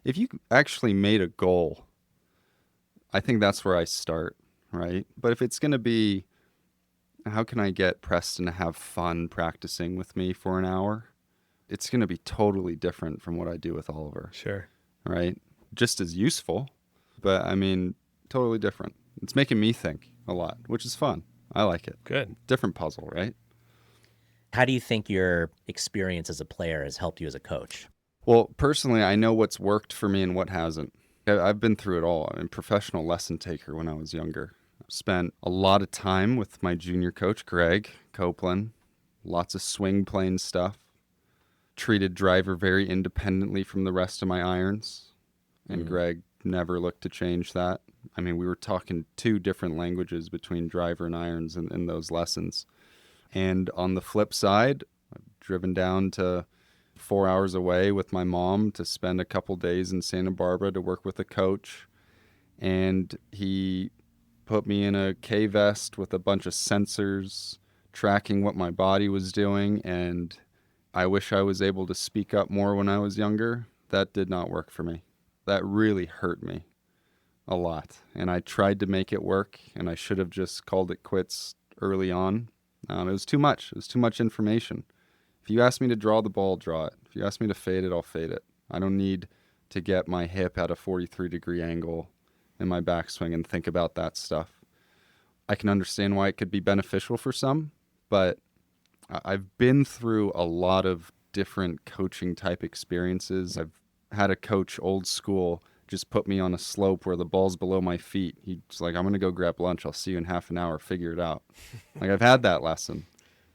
if you actually made a goal, I think that's where I start, right? But if it's going to be, how can I get Preston to have fun practicing with me for an hour? It's going to be totally different from what I do with Oliver. Sure. Right? Just as useful, but I mean, totally different. It's making me think a lot, which is fun. I like it. Good. Different puzzle, right? How do you think your experience as a player has helped you as a coach? Well, personally, I know what's worked for me and what hasn't. I've been through it all. I'm a professional lesson taker when I was younger. Spent a lot of time with my junior coach, Greg Copeland. Lots of swing plane stuff. Treated driver very independently from the rest of my irons. And Greg never looked to change that. I mean, we were talking 2 different languages between driver and irons in those lessons. And on the flip side, I've driven down to 4 hours away with my mom to spend a couple days in Santa Barbara to work with a coach. And he put me in a K-vest with a bunch of sensors tracking what my body was doing. And I wish I was able to speak up more when I was younger. That did not work for me. That really hurt me a lot. And I tried to make it work, and I should have just called it quits early on. It was too much. It was too much information. If you ask me to draw the ball, draw it. If you ask me to fade it, I'll fade it. I don't need to get my hip at a 43-degree angle in my backswing and think about that stuff. I can understand why it could be beneficial for some, but I've been through a lot of different coaching type experiences. I've had a coach, old school, just put me on a slope where the ball's below my feet. He's like, I'm going to go grab lunch. I'll see you in half an hour. Figure it out. Like, I've had that lesson,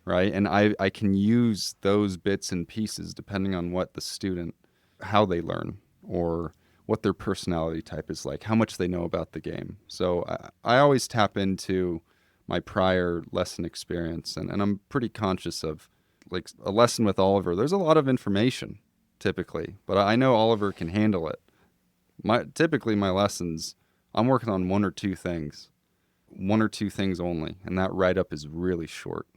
right? And I can use those bits and pieces depending on what the student, how they learn, or what their personality type is like, how much they know about the game. So I always tap into my prior lesson experience, and I'm pretty conscious of, like, a lesson with Oliver. There's a lot of information, typically, but I know Oliver can handle it. Typically my lessons, I'm working on 1 or 2 things, 1 or 2 things only, and that write-up is really short,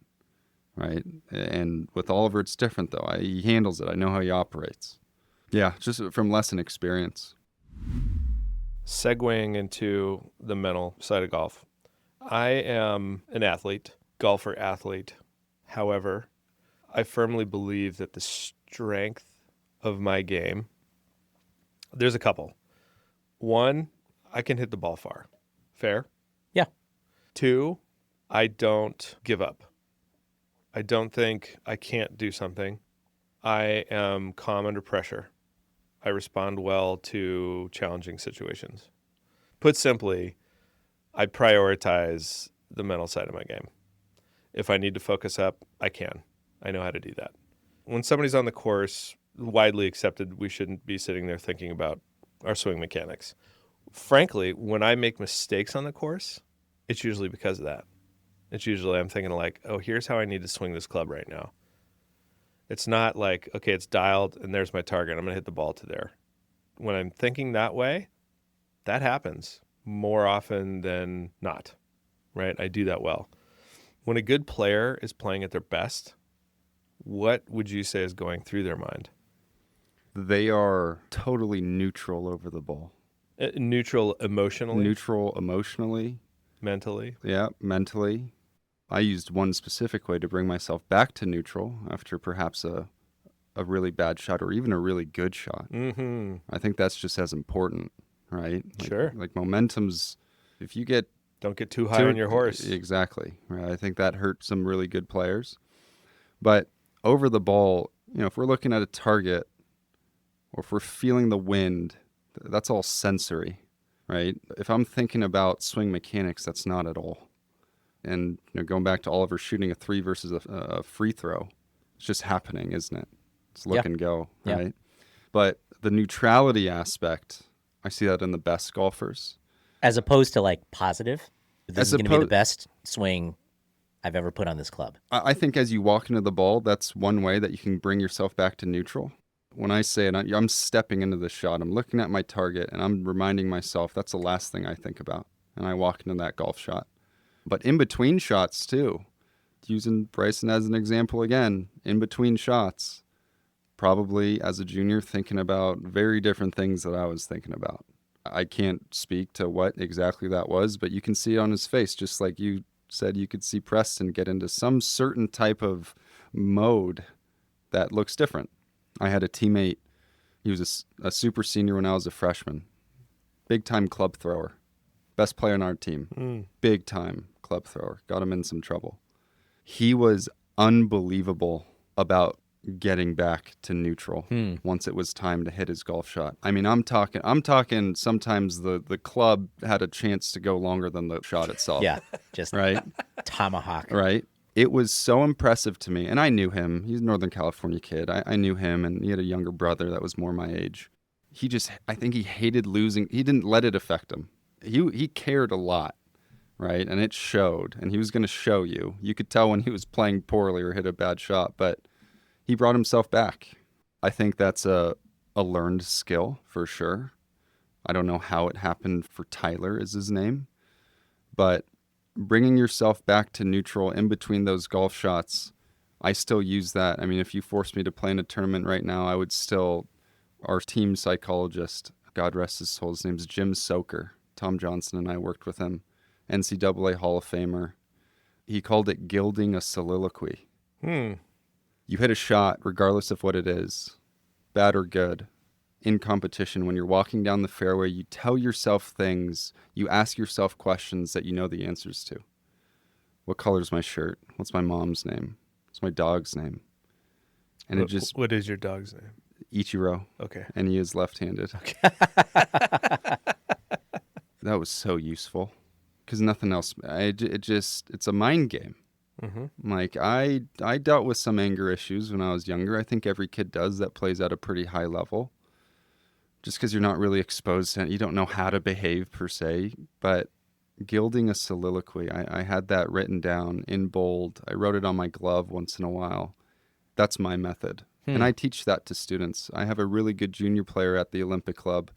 right? And with Oliver, it's different, though. He handles it. I know how he operates. Yeah, just from lesson experience. Segueing into the mental side of golf. I am an athlete, golfer athlete. However, I firmly believe that the strength of my game, there's a couple. 1, I can hit the ball far. Fair? Yeah. 2, I don't give up. I don't think I can't do something. I am calm under pressure. I respond well to challenging situations. Put simply, I prioritize the mental side of my game. If I need to focus up, I can. I know how to do that. When somebody's on the course, widely accepted, we shouldn't be sitting there thinking about our swing mechanics. Frankly, when I make mistakes on the course, it's usually because of that. It's usually I'm thinking like, oh, here's how I need to swing this club right now. It's not like, okay, it's dialed and there's my target. I'm going to hit the ball to there. When I'm thinking that way, that happens more often than not, right? I do that well. When a good player is playing at their best, what would you say is going through their mind? They are totally neutral over the ball. Neutral emotionally? Neutral emotionally. Mentally? Yeah, mentally. I used one specific way to bring myself back to neutral after perhaps a really bad shot or even a really good shot. Mm-hmm. I think that's just as important, right? Sure. Like momentum's, if you get... Don't get too high on your horse. Exactly. Right? I think that hurt some really good players. But over the ball, if we're looking at a target or if we're feeling the wind, that's all sensory, right? If I'm thinking about swing mechanics, that's not at all. And going back to Oliver shooting a 3 versus a free throw, it's just happening, isn't it? It's look and go, right? Yeah. But the neutrality aspect, I see that in the best golfers. As opposed to like positive, this is going to be the best swing I've ever put on this club. I think as you walk into the ball, that's one way that you can bring yourself back to neutral. When I say it, I'm stepping into the shot. I'm looking at my target, and I'm reminding myself that's the last thing I think about. And I walk into that golf shot. But in between shots, too, using Bryson as an example again, in between shots, probably as a junior thinking about very different things that I was thinking about. I can't speak to what exactly that was, but you can see it on his face, just like you said you could see Preston get into some certain type of mode that looks different. I had a teammate, he was a super senior when I was a freshman, big time club thrower, best player on our team, big time club thrower, got him in some trouble. He was unbelievable about getting back to neutral once it was time to hit his golf shot. I mean, I'm talking sometimes the club had a chance to go longer than the shot itself. Yeah, just right? tomahawk. Right. It was so impressive to me. And I knew him. He's a Northern California kid. I knew him, and he had a younger brother that was more my age. I think he hated losing. He didn't let it affect him. He cared a lot, right? And it showed. And he was going to show you. You could tell when he was playing poorly or hit a bad shot, but he brought himself back. I think that's a learned skill for sure. I don't know how it happened for Tyler is his name, but bringing yourself back to neutral in between those golf shots, I still use that. I mean, if you forced me to play in a tournament right now, I would still, our team psychologist, God rest his soul, his name's Jim Soker. Tom Johnson and I worked with him, NCAA Hall of Famer. He called it gilding a soliloquy. You hit a shot, regardless of what it is, bad or good, in competition. When you're walking down the fairway, you tell yourself things, you ask yourself questions that you know the answers to. What color's my shirt? What's my mom's name? What's my dog's name? And what is your dog's name? Ichiro. Okay. And he is left-handed. Okay. That was so useful because nothing else. It's a mind game. Mm-hmm. Like I dealt with some anger issues when I was younger. I think every kid does that plays at a pretty high level. Just because you're not really exposed to it, you don't know how to behave per se. But gilding a soliloquy, I had that written down in bold. I wrote it on my glove once in a while. That's my method. And I teach that to students. I have a really good junior player at the Olympic Club,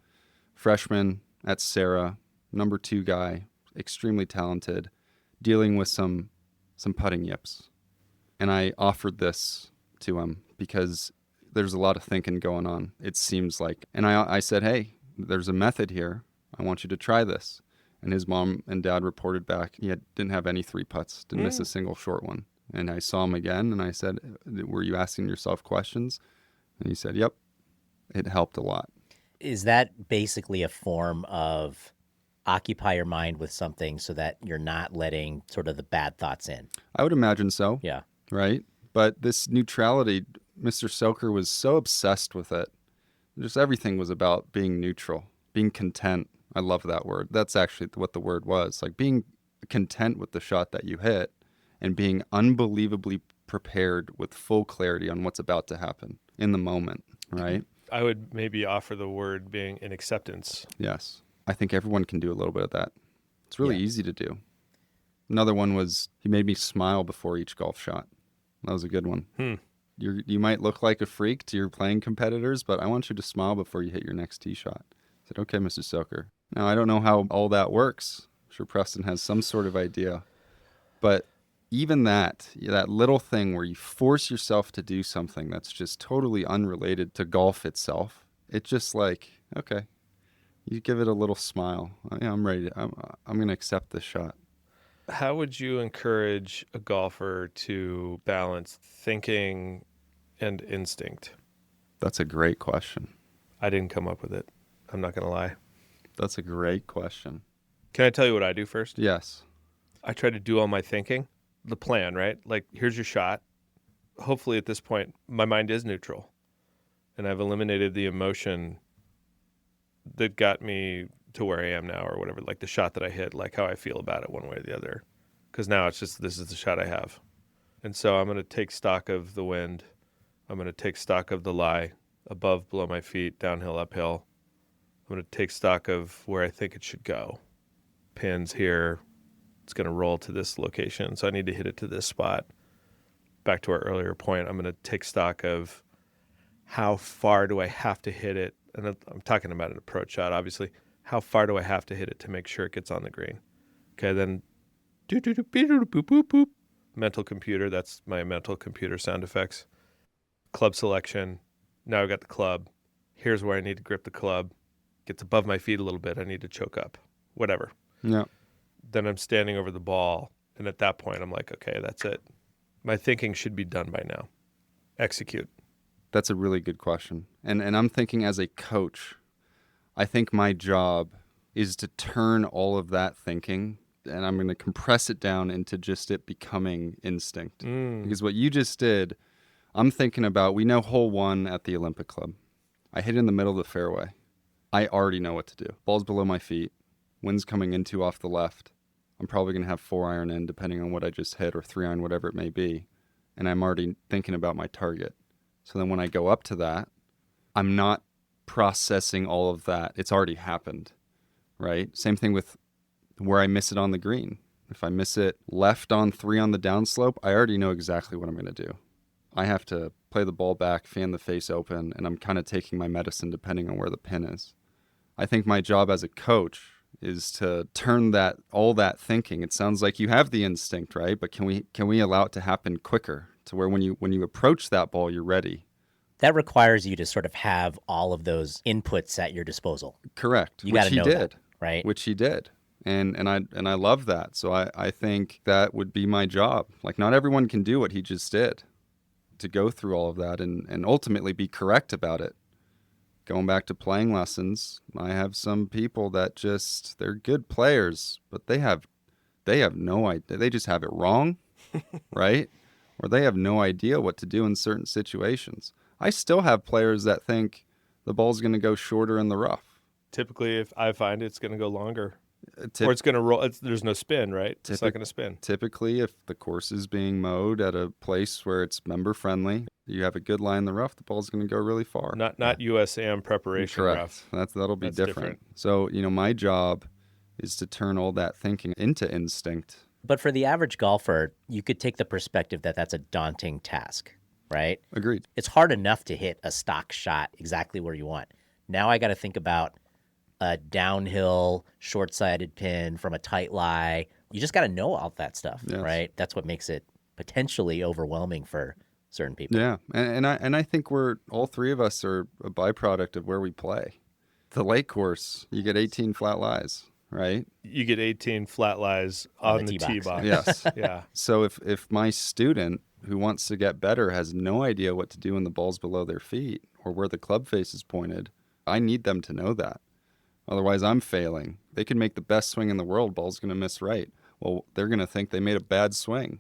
freshman at Sarah, number 2 guy, extremely talented, dealing with some putting yips. And I offered this to him because there's a lot of thinking going on, it seems like. And I said, hey, there's a method here. I want you to try this. And his mom and dad reported back. He didn't have any 3 putts, didn't miss a single short one. And I saw him again, and I said, were you asking yourself questions? And he said, yep. It helped a lot. Is that basically a form of occupy your mind with something so that you're not letting sort of the bad thoughts in? I would imagine so. Yeah. Right? But this neutrality, Mr. Soker was so obsessed with it. Just everything was about being neutral, being content. I love that word. That's actually what the word was. Like being content with the shot that you hit and being unbelievably prepared with full clarity on what's about to happen in the moment, right? I would maybe offer the word being in acceptance. Yes. I think everyone can do a little bit of that. It's really easy to do. Another one was he made me smile before each golf shot. That was a good one. You might look like a freak to your playing competitors, but I want you to smile before you hit your next tee shot. I said, okay, Mr. Soker. Now, I don't know how all that works. I'm sure Preston has some sort of idea. But even that little thing where you force yourself to do something that's just totally unrelated to golf itself, it's just like, okay, you give it a little smile. Yeah, I'm ready. I'm going to accept this shot. How would you encourage a golfer to balance thinking and instinct? That's a great question. I didn't come up with it. I'm not going to lie. That's a great question. Can I tell you what I do first? Yes. I try to do all my thinking, the plan, right? Like, here's your shot. Hopefully at this point, my mind is neutral. And I've eliminated the emotion that got me to where I am now or whatever, like the shot that I hit, like how I feel about it one way or the other. Because now it's just, this is the shot I have. And so I'm going to take stock of the wind. I'm going to take stock of the lie, above, below my feet, downhill, uphill. I'm going to take stock of where I think it should go. Pins here. It's going to roll to this location, so I need to hit it to this spot. Back to our earlier point, I'm going to take stock of how far do I have to hit it. And I'm talking about an approach shot, obviously. How far do I have to hit it to make sure it gets on the green? Okay, then boop, boop, boop. mental computer. That's my mental computer sound effects. Club selection. Now I've got the club. Here's where I need to grip the club. Gets above my feet a little bit. I need to choke up. Whatever. Yeah. Then I'm standing over the ball. And at that point, I'm like, okay, that's it. My thinking should be done by now. Execute. That's a really good question. And I'm thinking as a coach, I think my job is to turn all of that thinking, and I'm going to compress it down into just it becoming instinct. Because what you just did, I'm thinking about, we know hole 1 at the Olympic Club. I hit in the middle of the fairway. I already know what to do. Ball's below my feet. Wind's coming into off the left. I'm probably going to have 4-iron in, depending on what I just hit, or 3-iron, whatever it may be. And I'm already thinking about my target. So then when I go up to that, I'm not processing all of that. It's already happened, right? Same thing with where I miss it on the green. If I miss it left on 3 on the downslope, I already know exactly what I'm going to do. I have to play the ball back, fan the face open, and I'm kind of taking my medicine depending on where the pin is. I think my job as a coach is to turn all that thinking. It sounds like you have the instinct, right? But can we allow it to happen quicker, to where when you approach that ball, you're ready? That requires you to sort of have all of those inputs at your disposal. Correct. You got to know that, right? Which he did. And I love that. So I think that would be my job. Like, not everyone can do what he just did, to go through all of that and ultimately be correct about it. Going back to playing lessons, I have some people that they're good players, but they have no idea. They just have it wrong, right? Or they have no idea what to do in certain situations. I still have players that think the ball's going to go shorter in the rough. Typically, if I find it's going to go longer, or it's going to roll, there's no spin, right? It's not going to spin. Typically, if the course is being mowed at a place where it's member friendly, you have a good line in the rough, the ball's going to go really far. Not USAM preparation Correct. rough. That'll be different. So, my job is to turn all that thinking into instinct. But for the average golfer, you could take the perspective that that's a daunting task, right? Agreed. It's hard enough to hit a stock shot exactly where you want. Now I got to think about a downhill, short-sided pin from a tight lie. You just got to know all that stuff, Yes. right? That's what makes it potentially overwhelming for certain people. Yeah, and I think all 3 of us are a byproduct of where we play. The lake course, you get 18 flat lies, right? You get 18 flat lies on the tee box. Yes. Yeah. So if my student who wants to get better has no idea what to do when the ball's below their feet or where the club face is pointed, I need them to know that. Otherwise, I'm failing. They can make the best swing in the world, ball's going to miss right. Well, they're going to think they made a bad swing.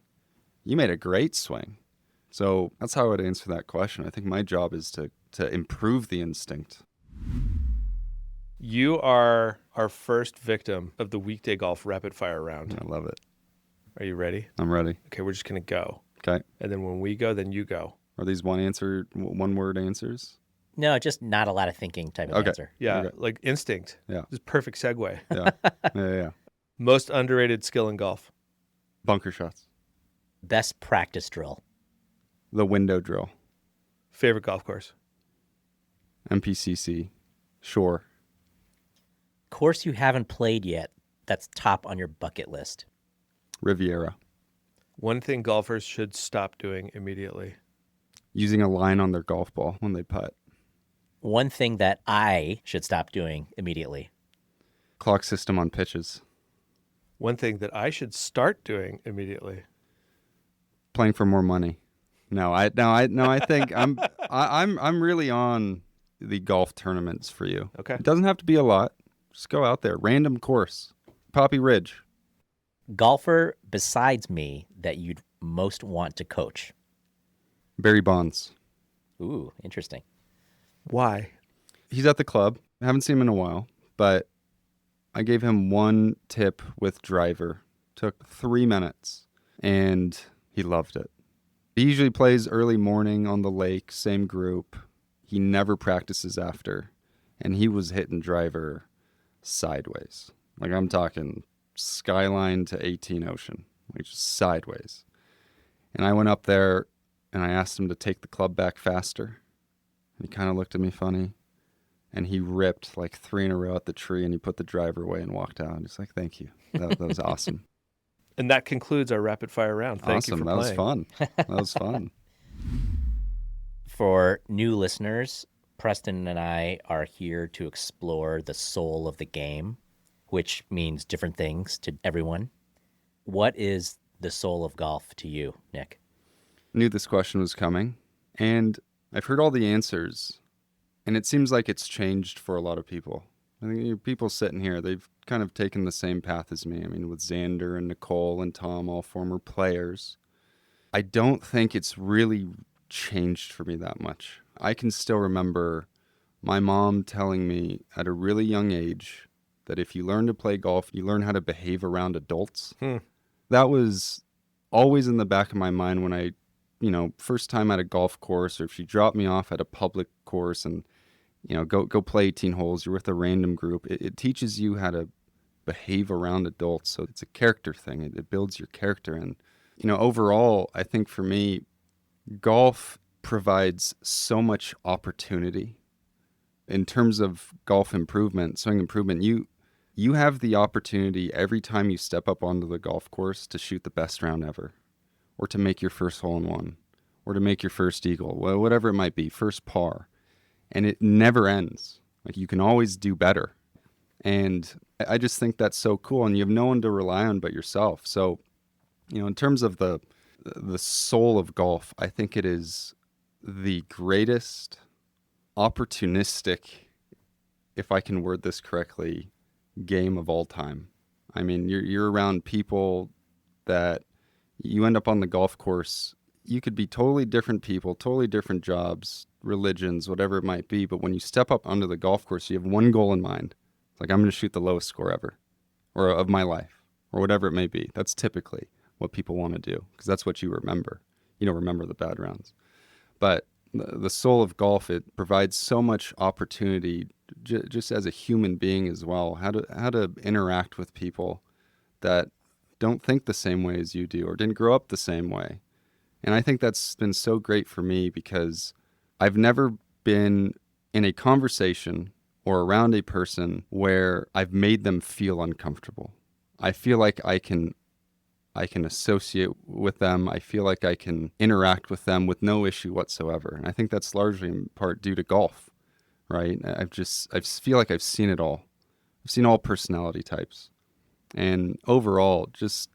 You made a great swing. So that's how I would answer that question. I think my job is to improve the instinct. You are our first victim of the Weekday Golf rapid fire round. I love it. Are you ready? I'm ready. Okay, we're just going to go. Okay. And then when we go, then you go. Are these one-word answers? No, just not a lot of thinking type of answer. Yeah, Okay. like instinct. Yeah. Just perfect segue. Yeah. Yeah. Most underrated skill in golf. Bunker shots. Best practice drill. The window drill. Favorite golf course. MPCC. Shore. Course you haven't played yet that's top on your bucket list. Riviera. One thing golfers should stop doing immediately. Using a line on their golf ball when they putt. One thing that I should stop doing immediately. Clock system on pitches. One thing that I should start doing immediately. Playing for more money. I think I'm really on the golf tournaments for you. Okay. It doesn't have to be a lot. Just go out there. Random course. Poppy Ridge. Golfer besides me that you'd most want to coach. Barry Bonds. Ooh, interesting. Why? He's at the club. I haven't seen him in a while, but I gave him one tip with driver. Took 3 minutes, and he loved it. He usually plays early morning on the lake, same group. He never practices after, and he was hitting driver sideways. Like, I'm talking skyline to 18 ocean, like just sideways. And I went up there, and I asked him to take the club back faster. He kind of looked at me funny, and he ripped like 3 in a row at the tree, and he put the driver away and walked out. He's like, thank you. That was awesome. And that concludes our rapid fire round. Thank you Awesome. for That was playing. fun. That was fun. For new listeners, Preston and I are here to explore the soul of the game, which means different things to everyone. What is the soul of golf to you, Nick? Knew this question was coming, and I've heard all the answers, and it seems like it's changed for a lot of people. I think people sitting here, they've kind of taken the same path as me. I mean, with Xander and Nicole and Tom, all former players. I don't think it's really changed for me that much. I can still remember my mom telling me at a really young age that if you learn to play golf, you learn how to behave around adults. That was always in the back of my mind when I, first time at a golf course, or if she dropped me off at a public course and, go play 18 holes, you're with a random group. It teaches you how to behave around adults. So it's a character thing. It builds your character. And, overall, I think for me, golf provides so much opportunity. In terms of golf improvement, swing improvement, you have the opportunity every time you step up onto the golf course to shoot the best round ever, or to make your first hole in one, or to make your first eagle, whatever it might be, first par. And it never ends. Like, you can always do better. And I just think that's so cool. And you have no one to rely on but yourself. So, in terms of the soul of golf, I think it is the greatest opportunistic, if I can word this correctly, game of all time. I mean, you're around people that you end up on the golf course. You could be totally different people, totally different jobs, religions, whatever it might be. But when you step up onto the golf course, you have one goal in mind. It's like, I'm going to shoot the lowest score ever, or of my life, or whatever it may be. That's typically what people want to do, because that's what you remember. You don't remember the bad rounds. But the soul of golf, it provides so much opportunity just as a human being as well, how to interact with people that don't think the same way as you do or didn't grow up the same way. And I think that's been so great for me, because I've never been in a conversation or around a person where I've made them feel uncomfortable. I feel like I can associate with them. I feel like I can interact with them with no issue whatsoever. And I think that's largely in part due to golf, right? I feel like I've seen it all. I've seen all personality types. And overall, just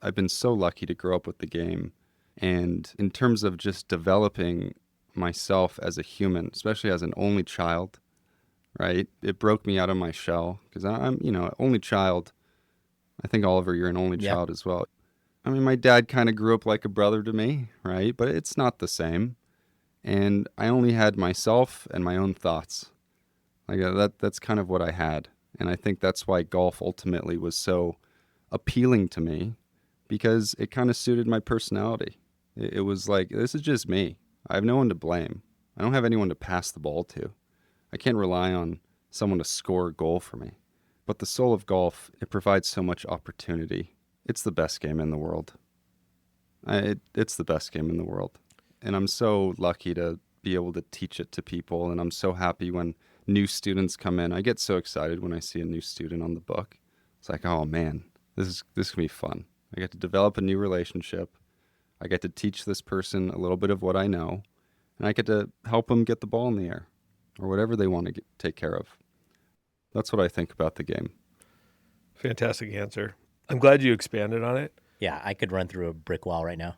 I've been so lucky to grow up with the game. And in terms of just developing myself as a human, especially as an only child, right? It broke me out of my shell, because I'm, only child. I think, Oliver, you're an only child as well. I mean, my dad kind of grew up like a brother to me, right? But it's not the same. And I only had myself and my own thoughts. Like that's kind of what I had. And I think that's why golf ultimately was so appealing to me, because it kind of suited my personality. It was like, this is just me. I have no one to blame. I don't have anyone to pass the ball to. I can't rely on someone to score a goal for me. But the soul of golf, it provides so much opportunity. It's the best game in the world. It's the best game in the world. And I'm so lucky to be able to teach it to people. And I'm so happy when new students come in. I get so excited when I see a new student on the book. It's like, oh man, this can be fun. I get to develop a new relationship. I get to teach this person a little bit of what I know. And I get to help them get the ball in the air, or whatever they want to take care of. That's what I think about the game. Fantastic answer. I'm glad you expanded on it. Yeah, I could run through a brick wall right now.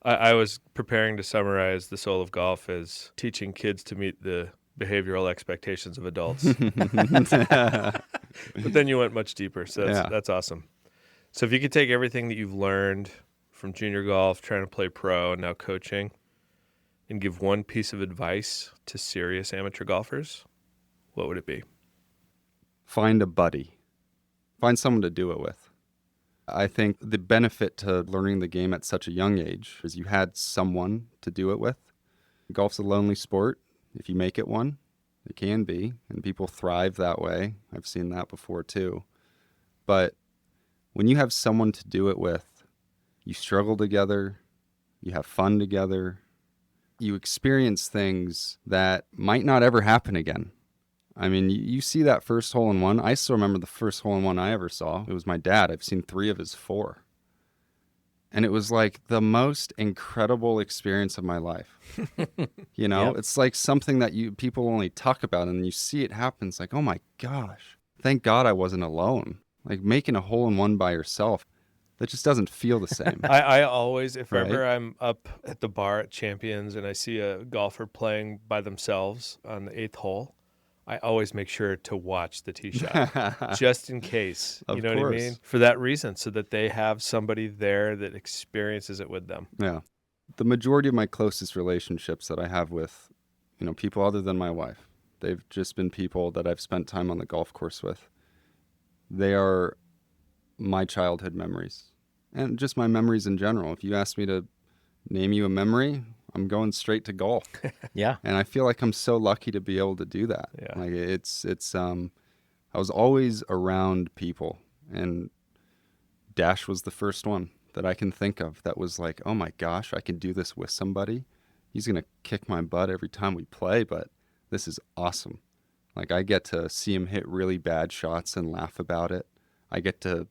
I was preparing to summarize the soul of golf as teaching kids to meet the behavioral expectations of adults. But then you went much deeper, so that's awesome. So if you could take everything that you've learned from junior golf, trying to play pro, and now coaching, and give one piece of advice to serious amateur golfers, what would it be? Find a buddy. Find someone to do it with. I think the benefit to learning the game at such a young age is you had someone to do it with. Golf's a lonely sport. If you make it one, it can be, and people thrive that way. I've seen that before too. But when you have someone to do it with, you struggle together, you have fun together, you experience things that might not ever happen again. I mean, you see that first hole in one. I still remember the first hole in one I ever saw. It was my dad. I've seen 3 of his 4. And it was like the most incredible experience of my life. You know, Yep. it's like something that people only talk about, and you see it happen. It's like, oh my gosh, thank God I wasn't alone. Like making a hole in one by yourself, that just doesn't feel the same. I always, if Right. ever I'm up at the bar at Champions and I see a golfer playing by themselves on the 8th hole, I always make sure to watch the tee shot just in case. You Of know what I mean? course. For that reason, so that they have somebody there that experiences it with them. Yeah. The majority of my closest relationships that I have with, people other than my wife, they've just been people that I've spent time on the golf course with. They are my childhood memories and just my memories in general. If you ask me to name you a memory, I'm going straight to golf. Yeah. And I feel like I'm so lucky to be able to do that. Yeah. Like I was always around people, and Dash was the first one that I can think of that was like, oh my gosh, I can do this with somebody. He's going to kick my butt every time we play, but this is awesome. Like I get to see him hit really bad shots and laugh about it. I get to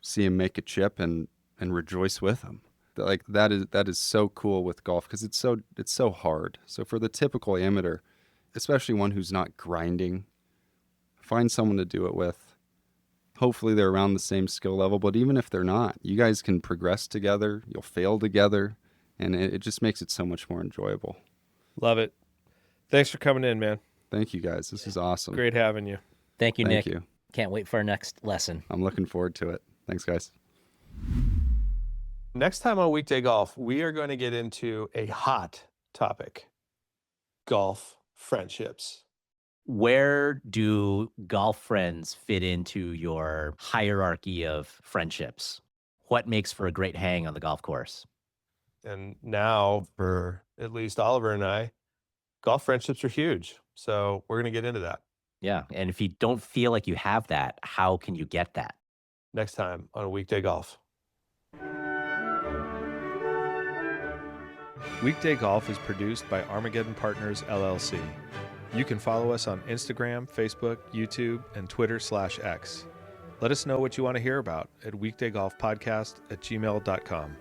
see him make a chip and rejoice with him. Like that is so cool with golf because it's so hard. So for the typical amateur, especially one who's not grinding, find someone to do it with. Hopefully they're around the same skill level, but even if they're not, you guys can progress together, you'll fail together, and it just makes it so much more enjoyable. Love it. Thanks for coming in, man. Thank you guys. This is awesome. Great having you. Thank you, Thank Nick. you. Can't wait for our next lesson. I'm looking forward to it. Thanks, guys. Next time on Weekday Golf, we are going to get into a hot topic: golf friendships. Where do golf friends fit into your hierarchy of friendships? What makes for a great hang on the golf course? And now, for at least Oliver and I, golf friendships are huge. So we're going to get into that Yeah. And if you don't feel like you have that, how can you get that? next time on Weekday Golf. Weekday Golf is produced by Armageddon Partners, LLC. You can follow us on Instagram, Facebook, YouTube, and Twitter/X. Let us know what you want to hear about at weekdaygolfpodcast@gmail.com.